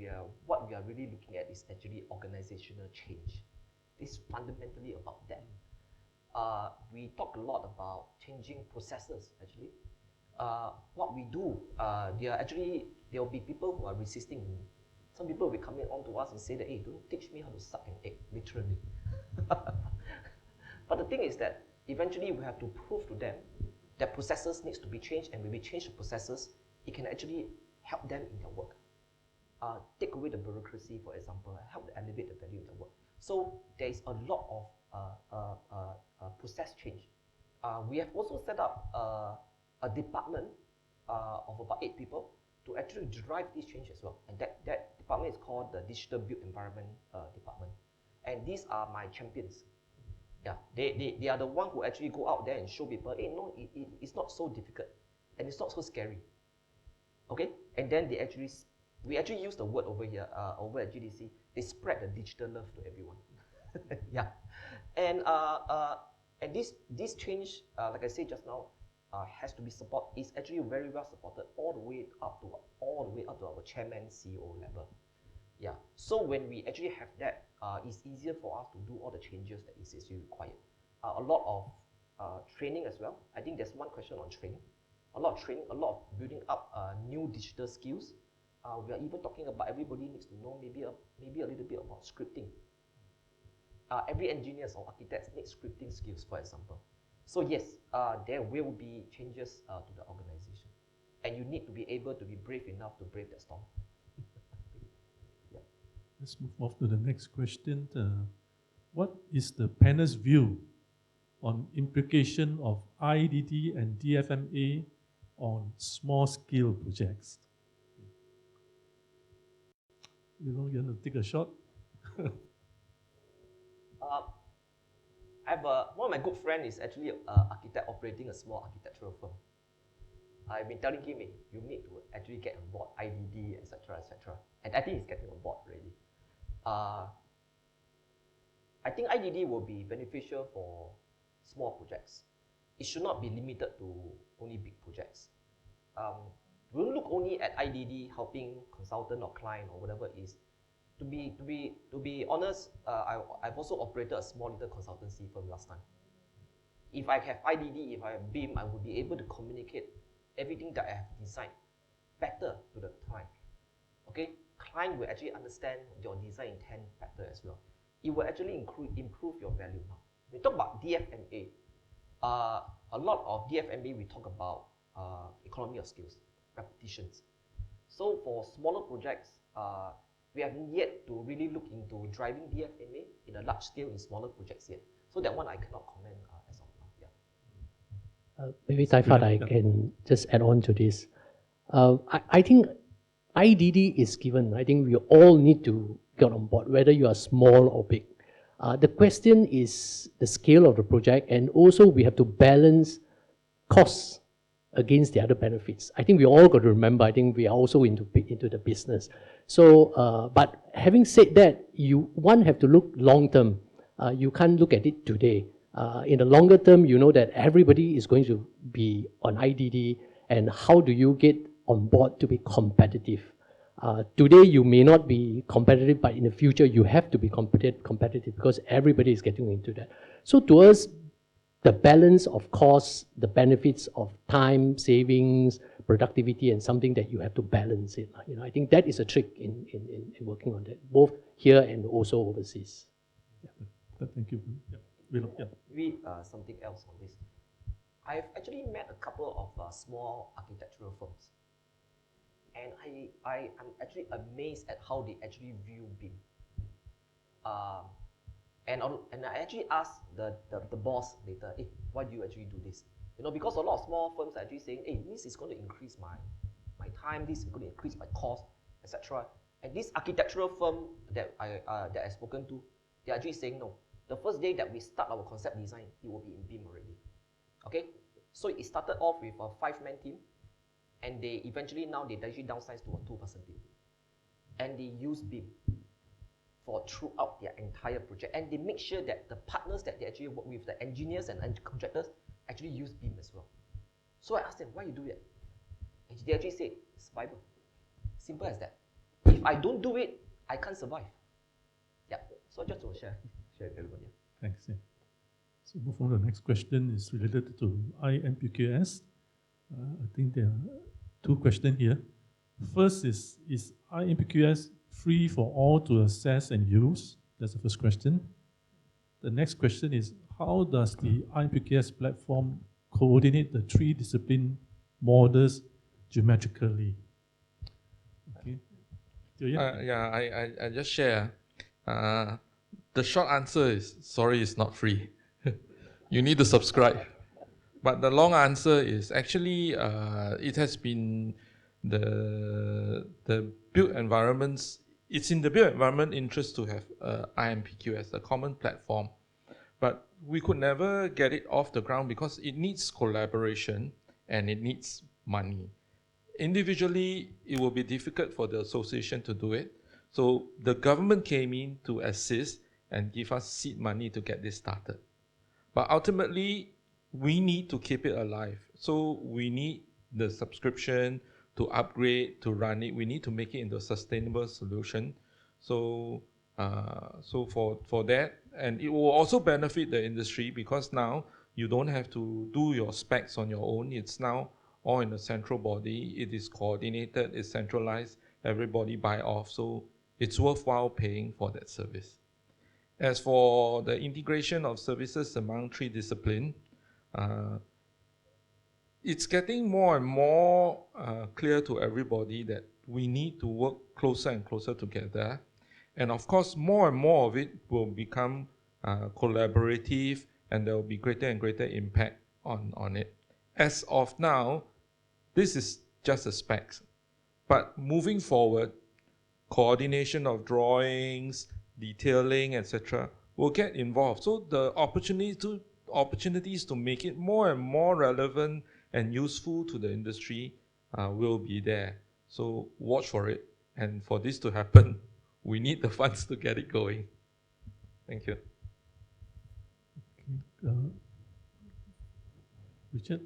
what we are really looking at is actually organizational change. It's fundamentally about that. We talk a lot about changing processes, actually. What we do, there will be people who are resisting. Some people will be coming on to us and say that, hey, don't teach me how to suck an egg, literally. But the thing is that eventually we have to prove to them that processes needs to be changed, and when we change the processes, it can actually help them in their work. Take away the bureaucracy, for example, help to elevate the value of their work. So there is a lot of process change. We have also set up a department of about 8 people to actually drive this change as well. And that department is called the Digital Built Environment department. And these are my champions. Yeah, they are the one who actually go out there and show people, hey, no, it's not so difficult and it's not so scary. Okay, and then we actually use the word over here, over at GDC, they spread the digital love to everyone. Yeah, and this change, like I said just now, has to be supported. Is actually very well supported all the way up to our chairman CEO level. Yeah. So when we actually have that, it's easier for us to do all the changes that is actually required. A lot of training as well. I think there's one question on training. A lot of training, a lot of building up new digital skills. We are even talking about everybody needs to know maybe a little bit about scripting. Every engineer or architect needs scripting skills, for example. So yes, there will be changes to the organization. And you need to be able to be brave enough to brave that storm. Yeah. Let's move on to the next question. What is the panel's view on implication of IDD and DfMA on small-scale projects? You want to take a shot? I have one of my good friends is actually an architect operating a small architectural firm. I've been telling him, you need to actually get on board IDD, etc., etc. And I think he's getting on board already. I think IDD will be beneficial for small projects. It should not be limited to only big projects. We don't look only at IDD helping consultant or client or whatever it is. To be honest, I've also operated a small little consultancy firm last time. If I have IDD, if I have BIM, I would be able to communicate everything that I have designed better to the client. Okay, client will actually understand your design intent better as well. It will actually improve your value now. We talk about DfMA. A lot of DfMA we talk about economy of skills, repetitions. So for smaller projects, we haven't yet to really look into driving DfMA in a large scale in smaller projects yet. So that one I cannot comment as of now. Yeah. Maybe Taifat, I can just add on to this. I think IDD is given. I think we all need to get on board, whether you are small or big. The question is the scale of the project, and also we have to balance costs against the other benefits. I think we all got to remember, I think we are also into the business. So, but having said that, one have to look long term. You can't look at it today. In the longer term, you know that everybody is going to be on IDD, and how do you get on board to be competitive? Today you may not be competitive, but in the future you have to be competitive because everybody is getting into that. So to us, the balance of costs, the benefits of time, savings, productivity, and something that you have to balance it. You know, I think that is a trick in working on that, both here and also overseas. Yeah. Thank you. Yeah. Maybe something else on this. I've actually met a couple of small architectural firms. And I'm actually amazed at how they actually view BIM. And I actually asked the boss later, hey, why do you actually do this? You know, because a lot of small firms are actually saying, hey, this is going to increase my time, this is going to increase my cost, etc. And this architectural firm that I've spoken to, they're actually saying no. The first day that we start our concept design, it will be in BIM already. Okay? So it started off with a 5-man team, and they eventually now they actually downsized to a 2-person team. And they use BIM for throughout their entire project. And they make sure that the partners that they actually work with, the engineers and contractors, actually use BIM as well. So I asked them, why you do it? And they actually say, survival. Simple as that. If I don't do it, I can't survive. Yeah. So just to share with everybody. Thanks. Yeah. So move on to the next question is related to iNPQS. I think there are 2 questions here. First is iNPQS free for all to access and use? That's the first question. The next question is, how does the iNPQS platform coordinate the 3 discipline models geometrically? Okay. I just share. The short answer is, sorry, it's not free. You need to subscribe. But the long answer is actually it has been the built environments it's in the built environment interest to have iNPQS, a common platform, but we could never get it off the ground because it needs collaboration and it needs money. Individually, it will be difficult for the association to do it. So the government came in to assist and give us seed money to get this started. But ultimately, we need to keep it alive. So we need the subscription to upgrade, to run it. We need to make it into a sustainable solution. So, for that, and it will also benefit the industry because now you don't have to do your specs on your own. It's now all in a central body. It is coordinated, it's centralized, everybody buy off. So it's worthwhile paying for that service. As for the integration of services among three disciplines, it's getting more and more clear to everybody that we need to work closer and closer together. And of course, more and more of it will become collaborative, and there will be greater and greater impact on it. As of now, this is just a specs. But moving forward, coordination of drawings, detailing, etc., will get involved. So the opportunities to make it more and more relevant and useful to the industry will be there. So watch for it. And for this to happen, we need the funds to get it going. Thank you. Okay. Richard,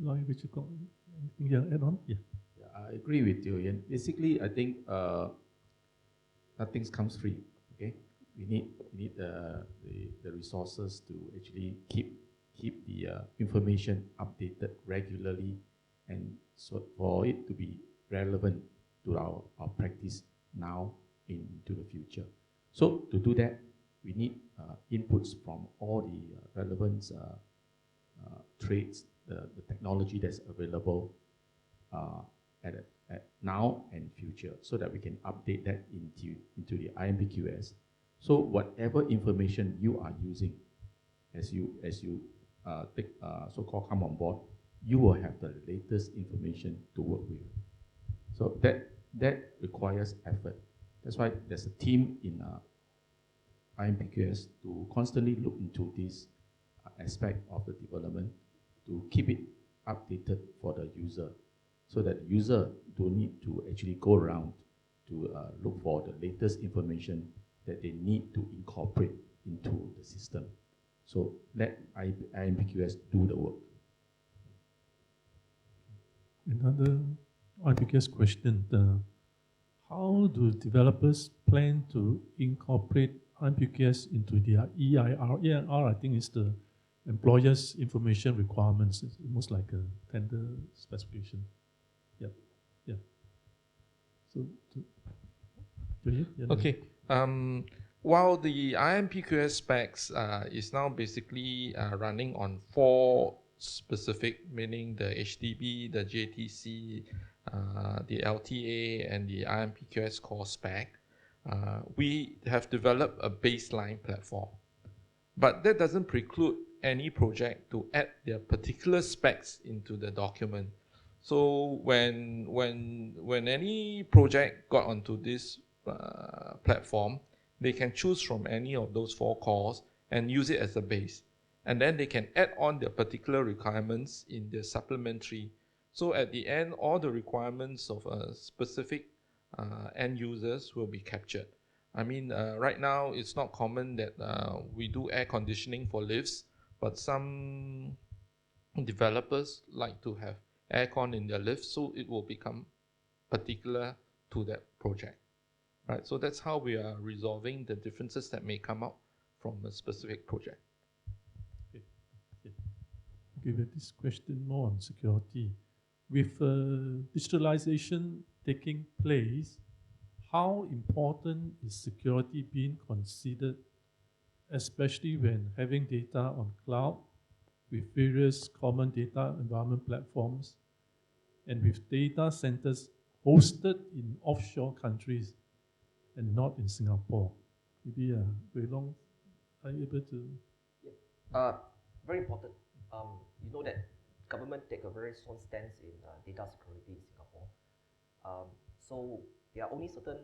anything you want to add on? Yeah. I agree with you, Yann. Basically, I think nothing comes free. Okay, we need the resources to actually keep the information updated regularly, and so for it to be relevant to our practice now into the future. So to do that, we need inputs from all the relevant trades, the technology that's available at now and future, so that we can update that into the iNPQS. So whatever information you are using, as you take so-called come on board, you will have the latest information to work with. So that requires effort. That's why there's a team in iNPQS to constantly look into this aspect of the development to keep it updated for the user, so that the user don't need to actually go around to look for the latest information that they need to incorporate into the system. So let iNPQS do the work. Another iNPQS question. How do developers plan to incorporate iNPQS into their EIR? EIR, I think, is the employer's information requirements. It's almost like a tender specification. Yeah. So, okay. While the iNPQS specs is now basically running on 4 specific, meaning the HDB, the JTC, the LTA, and the iNPQS core spec, we have developed a baseline platform. But that doesn't preclude any project to add their particular specs into the document. So when any project got onto this platform, they can choose from any of those 4 cores and use it as a base. And then they can add on their particular requirements in the supplementary. So at the end, all the requirements of specific end users will be captured. I mean, right now, it's not common that we do air conditioning for lifts, but some developers like to have aircon in their lifts, so it will become particular to that project. Right, so that's how we are resolving the differences that may come out from a specific project. Okay, with this question more on security. With digitalization taking place, how important is security being considered, especially when having data on cloud with various common data environment platforms and with data centers hosted in offshore countries and not in Singapore? Maybe Loong, are you able to? Yeah. Very important. You know that government take a very strong stance in data security in Singapore. So there are only certain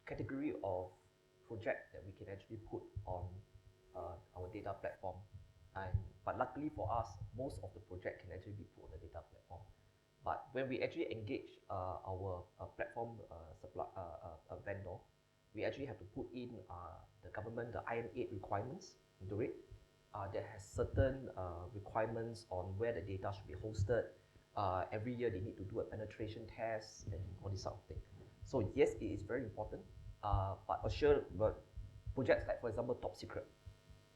category of project that we can actually put on our data platform. But luckily for us, most of the project can actually be put on the data platform. But when we actually engage our platform vendor, we actually have to put in the government, the IN8 requirements into it. That has certain requirements on where the data should be hosted. Every year they need to do a penetration test and all this sort of thing. So yes, it is very important, but projects like, for example, top secret,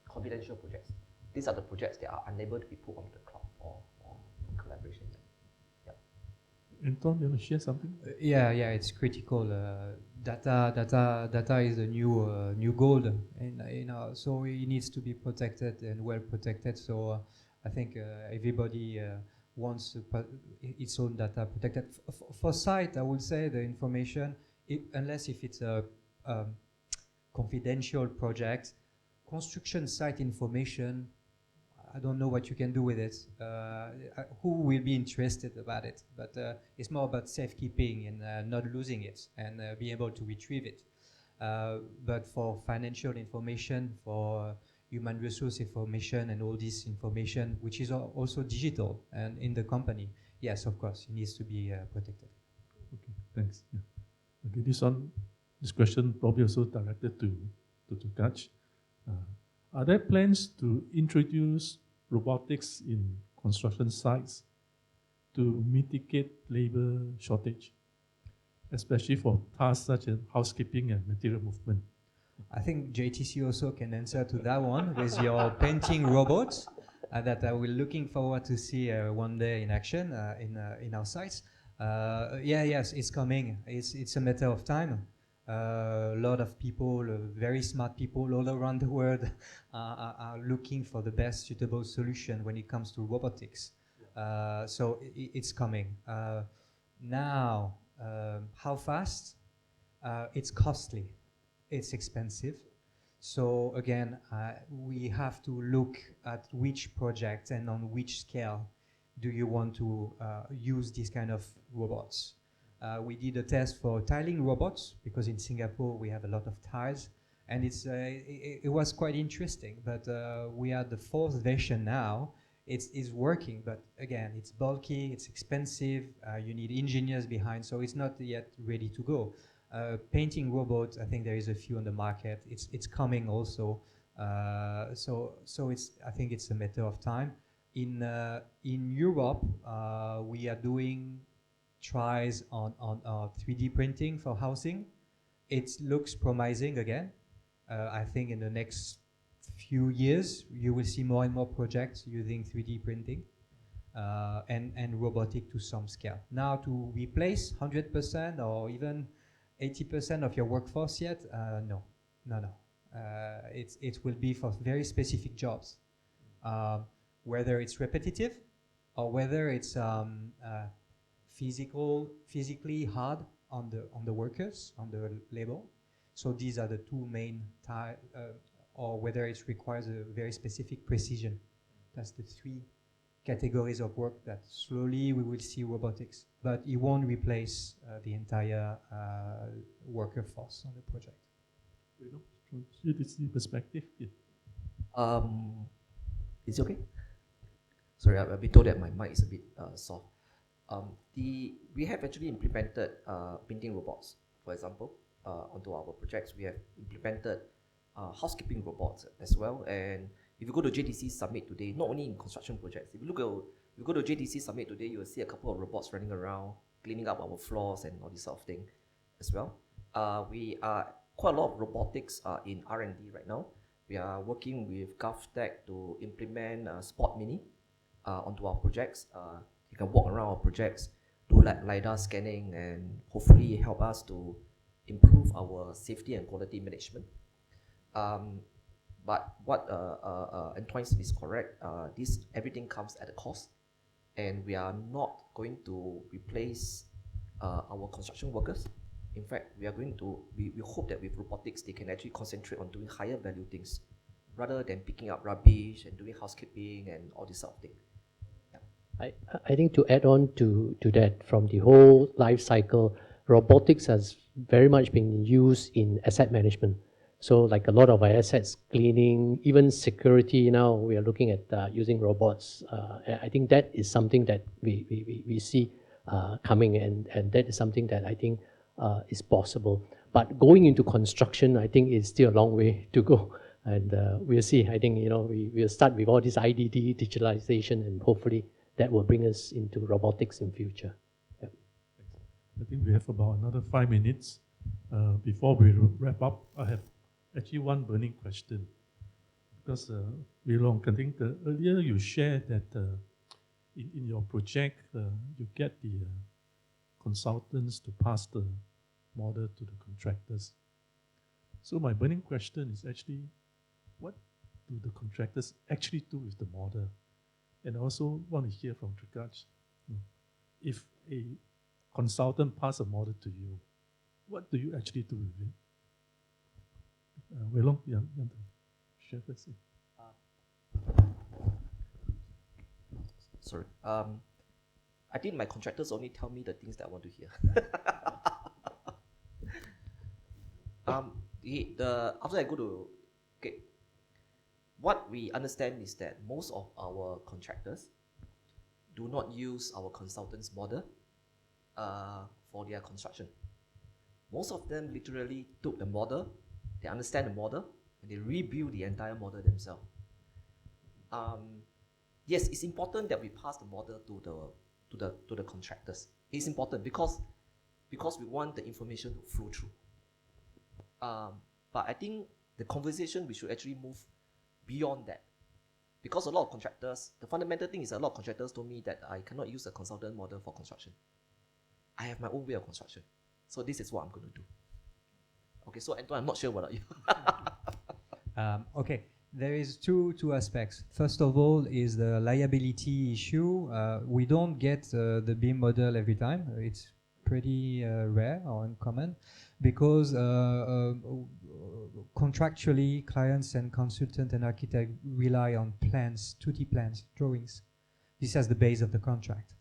confidential projects, these are the projects that are unable to be put onto the cloud or collaboration. Antoine, you want to share something? Yeah, it's critical. Data is the new gold, and so it needs to be protected and well protected. So I think everybody wants to put its own data protected. For site, I would say the information, unless if it's a confidential project, construction site information, I don't know what you can do with it. Who will be interested about it? But it's more about safekeeping and not losing it and being able to retrieve it. But for financial information, for human resource information and all this information, which is also digital and in the company, yes, of course, it needs to be protected. Okay, thanks. Yeah. Okay, this question probably also directed to Kach. Are there plans to introduce robotics in construction sites to mitigate labor shortage, especially for tasks such as housekeeping and material movement? I think JTC also can answer to that one with your painting robots that we're looking forward to see one day in action in our sites. Yes, it's coming. It's a matter of time. A lot of people, very smart people all around the world are looking for the best suitable solution when it comes to robotics. So it's coming. Now, how fast? It's costly. It's expensive. So again, we have to look at which project and on which scale do you want to use this kind of robots. We did a test for tiling robots because in Singapore we have a lot of tiles, and it was quite interesting. But we are the 4th version now. It's working, but again, it's bulky, it's expensive. You need engineers behind, so it's not yet ready to go. Painting robots, I think there is a few on the market. It's coming also. So I think it's a matter of time. In Europe, we are doing tries on 3D printing for housing. It looks promising again. I think in the next few years, you will see more and more projects using 3D printing and robotic to some scale. Now to replace 100% or even 80% of your workforce yet? No. It will be for very specific jobs, whether it's repetitive or whether it's physically hard on the workers, on the labor. So these are the two main or whether it requires a very specific precision. That's the 3 categories of work that slowly we will see robotics, but it won't replace the entire worker force on the project. From GDC perspective, yeah. Is it okay? Sorry, I've been told that my mic is a bit soft. We have actually implemented painting robots, for example, onto our projects. We have implemented housekeeping robots as well. And if you go to JDC Summit today, not only in construction projects, if you go to JDC Summit today, you will see a couple of robots running around, cleaning up our floors and all this sort of thing as well. We are quite a lot of robotics in R&D right now. We are working with GovTech to implement Spot Mini onto our projects. You can walk around our projects, do LiDAR scanning, and hopefully help us to improve our safety and quality management. But what Antoine said is correct. Everything comes at a cost, and we are not going to replace our construction workers. In fact, we hope that with robotics, they can actually concentrate on doing higher value things rather than picking up rubbish and doing housekeeping and all this sort of thing. I think to add on to that, from the whole life cycle, robotics has very much being used in asset management. So like a lot of our assets, cleaning, even security now, we are looking at using robots. I think that is something that we see coming, and that is something that I think is possible. But going into construction, I think is still a long way to go. And we'll see. I think, we'll start with all this IDD, digitalization, and hopefully that will bring us into robotics in future. Yeah. I think we have about another 5 minutes. Before we wrap up, I have actually one burning question. Because, Loong, I think earlier you shared that in your project, you get the consultants to pass the model to the contractors. So my burning question is actually, what do the contractors actually do with the model? And I also want to hear from Dragages, if a consultant passes a model to you, what do you actually do with it? Loong, you want to share first? Sorry. I think my contractors only tell me the things that I want to hear. After I go to, what we understand is that most of our contractors do not use our consultants model for their construction. Most of them literally took the model, they understand the model, and they rebuild the entire model themselves. Yes, it's important that we pass the model to the contractors. It's important because we want the information to flow through. But I think the conversation, we should actually move beyond that. Because a lot of contractors, the fundamental thing is a lot of contractors told me that I cannot use a consultant model for construction. I have my own way of construction. So this is what I'm going to do. Okay, so Antoine, I'm not sure what are you. Okay, there is two aspects. First of all is the liability issue. We don't get the BIM model every time. It's pretty rare or uncommon because contractually clients and consultant and architect rely on plans, 2D plans, drawings. This is the base of the contract.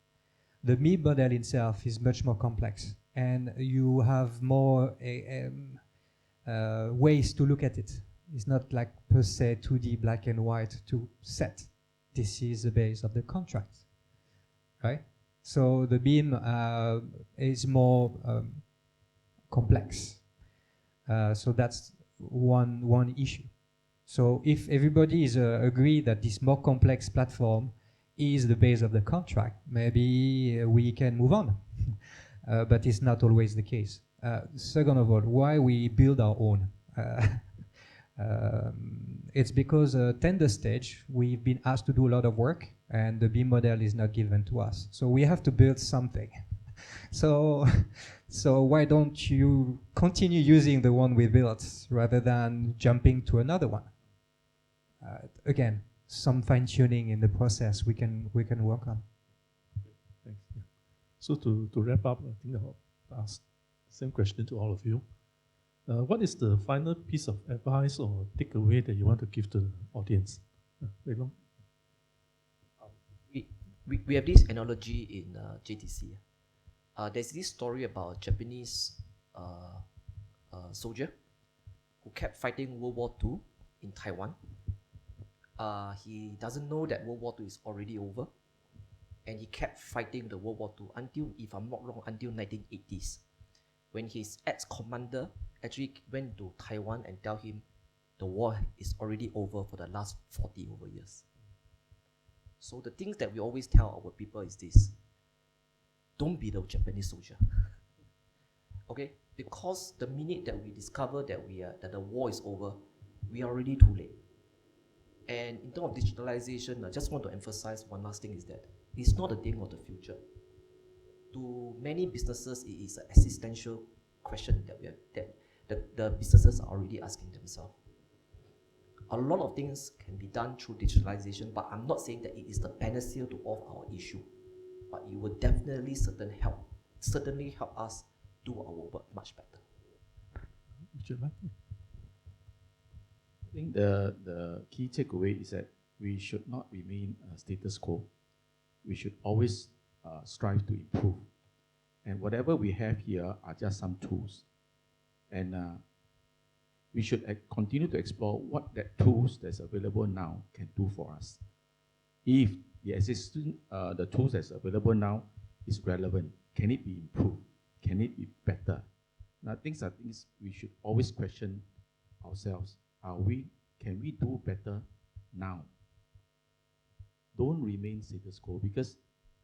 The BIM model itself is much more complex and you have more ways to look at it. It's not like per se 2D black and white to set. This is the base of the contract, right? So the BIM is more complex. So that's one issue. So if everybody is agree that this more complex platform is the base of the contract, maybe we can move on. But it's not always the case. Second of all, why we build our own? It's because tender stage, we've been asked to do a lot of work and the BIM model is not given to us. So we have to build something. So why don't you continue using the one we built rather than jumping to another one? Again, some fine tuning in the process we can work on. Thanks. Yeah. So to wrap up, I think I'll ask the same question to all of you. What is the final piece of advice or takeaway that you want to give to the audience? Loong? We have this analogy in JTC. There's this story about a Japanese soldier who kept fighting World War II in Taiwan. He doesn't know that World War II is already over. And he kept fighting the World War II until, if I'm not wrong, until 1980s. When his ex-commander actually went to Taiwan and tell him the war is already over for the last 40 over years. So the things that we always tell our people is this: don't be the Japanese soldier. Okay? Because the minute that we discover that the war is over, we are already too late. And in terms of digitalization, I just want to emphasize one last thing is that it's not a thing of the future. To many businesses, it is an existential question that the businesses are already asking themselves. A lot of things can be done through digitalization, but I'm not saying that it is the panacea to all our issue. But it will definitely certainly help us do our work much better. I think the key takeaway is that we should not remain status quo. We should always strive to improve. And whatever we have here are just some tools. And we should continue to explore what that tools that's available now can do for us. If the existing the tools that's available now is relevant, can it be improved? Can it be better? Now, things are things we should always question ourselves. Can we do better now? Don't remain status quo, because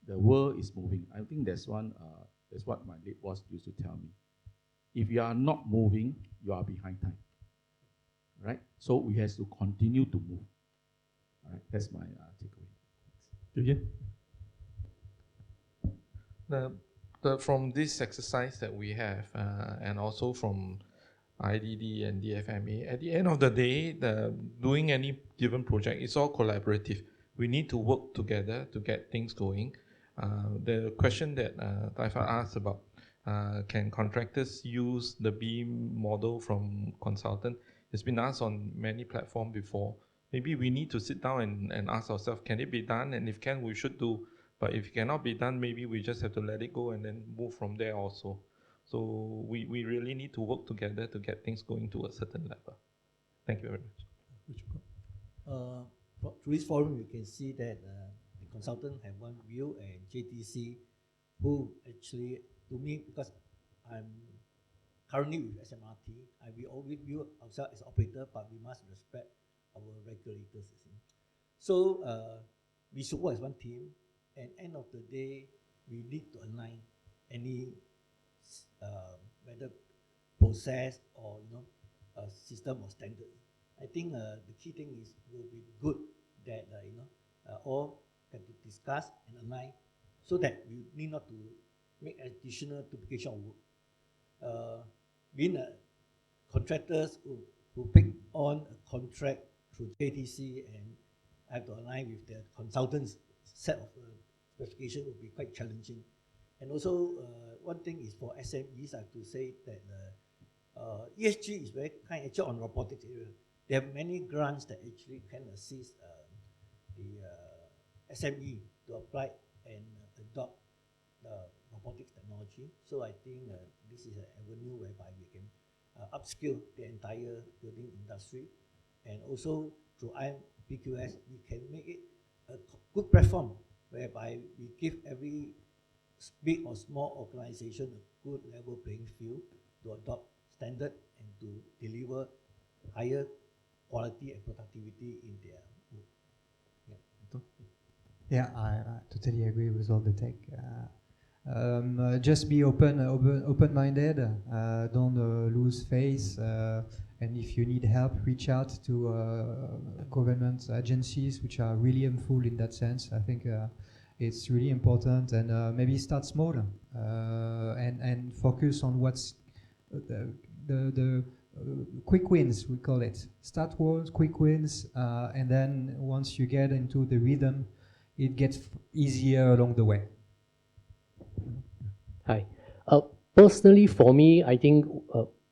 the world is moving. I think that's what my late boss used to tell me. If you are not moving, you are behind time. Right? So we have to continue to move. All right, that's my takeaway. From this exercise that we have, and also from IDD and DfMA, at the end of the day, doing any given project, it's all collaborative. We need to work together to get things going. The question that Taifa asked about, can contractors use the BEAM model from consultant? It's been asked on many platforms before. Maybe we need to sit down and ask ourselves, can it be done? And if can, we should do. But if it cannot be done, maybe we just have to let it go and then move from there also. So we really need to work together to get things going to a certain level. Thank you very much. Through this forum, you can see that the consultant have one view, and JTC, who actually, to me, because I'm currently with SMRT, we always view ourselves as operator, but we must respect our regulators. So we should work as one team, and end of the day, we need to align any whether process or system or standard. I think the key thing is will be good that all can to discuss and align, so that we need not to make additional duplication of work. Being contractors who pick on a contract through JTC and have to align with their consultants' set of specification will be quite challenging. And also, one thing is for SMEs, I have to say that ESG is very kind actually on robotics area. There are many grants that actually can assist the SME to apply and adopt robotics technology. So I think this is an avenue whereby we can upskill the entire building industry. And also through iNPQS, we can make it a good platform whereby we give every big or small organization a good level playing field to adopt standard and to deliver higher quality and productivity in their work. Yeah, I totally agree with all the tech. Just be open-minded. Don't lose faith. And if you need help, reach out to government agencies which are really helpful in that sense. I think it's really important, and maybe start small and focus on what's the quick wins, we call it. Start with quick wins, and then once you get into the rhythm, it gets easier along the way. Hi. Personally, for me, I think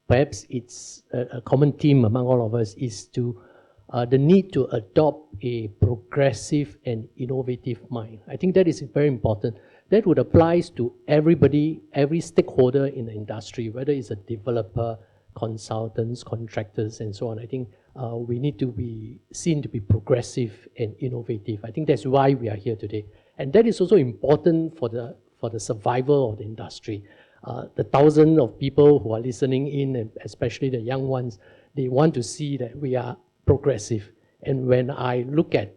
perhaps it's a common theme among all of us is to the need to adopt a progressive and innovative mind. I think that is very important. That would apply to everybody, every stakeholder in the industry, whether it's a developer, consultants, contractors, and so on. I think we need to be seen to be progressive and innovative. I think that's why we are here today. And that is also important for the survival of the industry. The thousands of people who are listening in, and especially the young ones, they want to see that we are progressive. And when I look at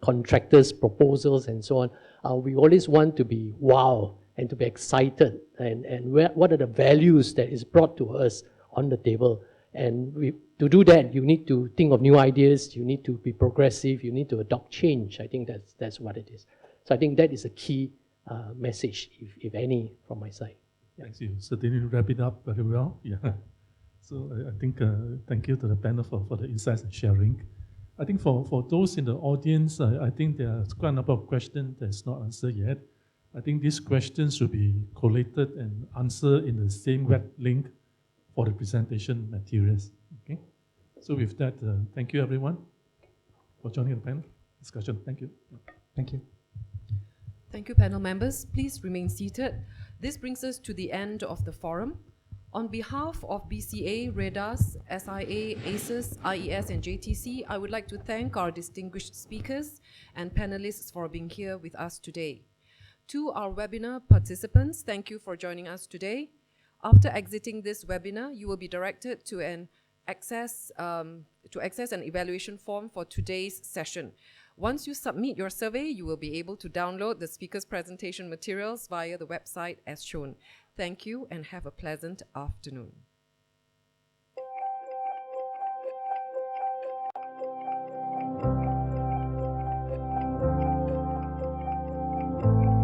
contractors' proposals and so on, we always want to be wow and to be excited, and what are the values that is brought to us on the table. And to do that, you need to think of new ideas, you need to be progressive, you need to adopt change. I think that's what it is. So I think that is a key message, if any, from my side. Yeah. Thank you. So did you wrap it up very well? Yeah. So I think thank you to the panel for the insights and sharing. I think for those in the audience, I think there's quite a number of questions that's not answered yet. I think these questions should be collated and answered in the same web link for the presentation materials. Okay. So with that, thank you everyone for joining the panel discussion. Thank you. Thank you. Thank you, panel members. Please remain seated. This brings us to the end of the forum. On behalf of BCA, REDAS, SIA, ACES, IES, and JTC, I would like to thank our distinguished speakers and panelists for being here with us today. To our webinar participants, thank you for joining us today. After exiting this webinar, you will be directed to access an evaluation form for today's session. Once you submit your survey, you will be able to download the speaker's presentation materials via the website as shown. Thank you and have a pleasant afternoon.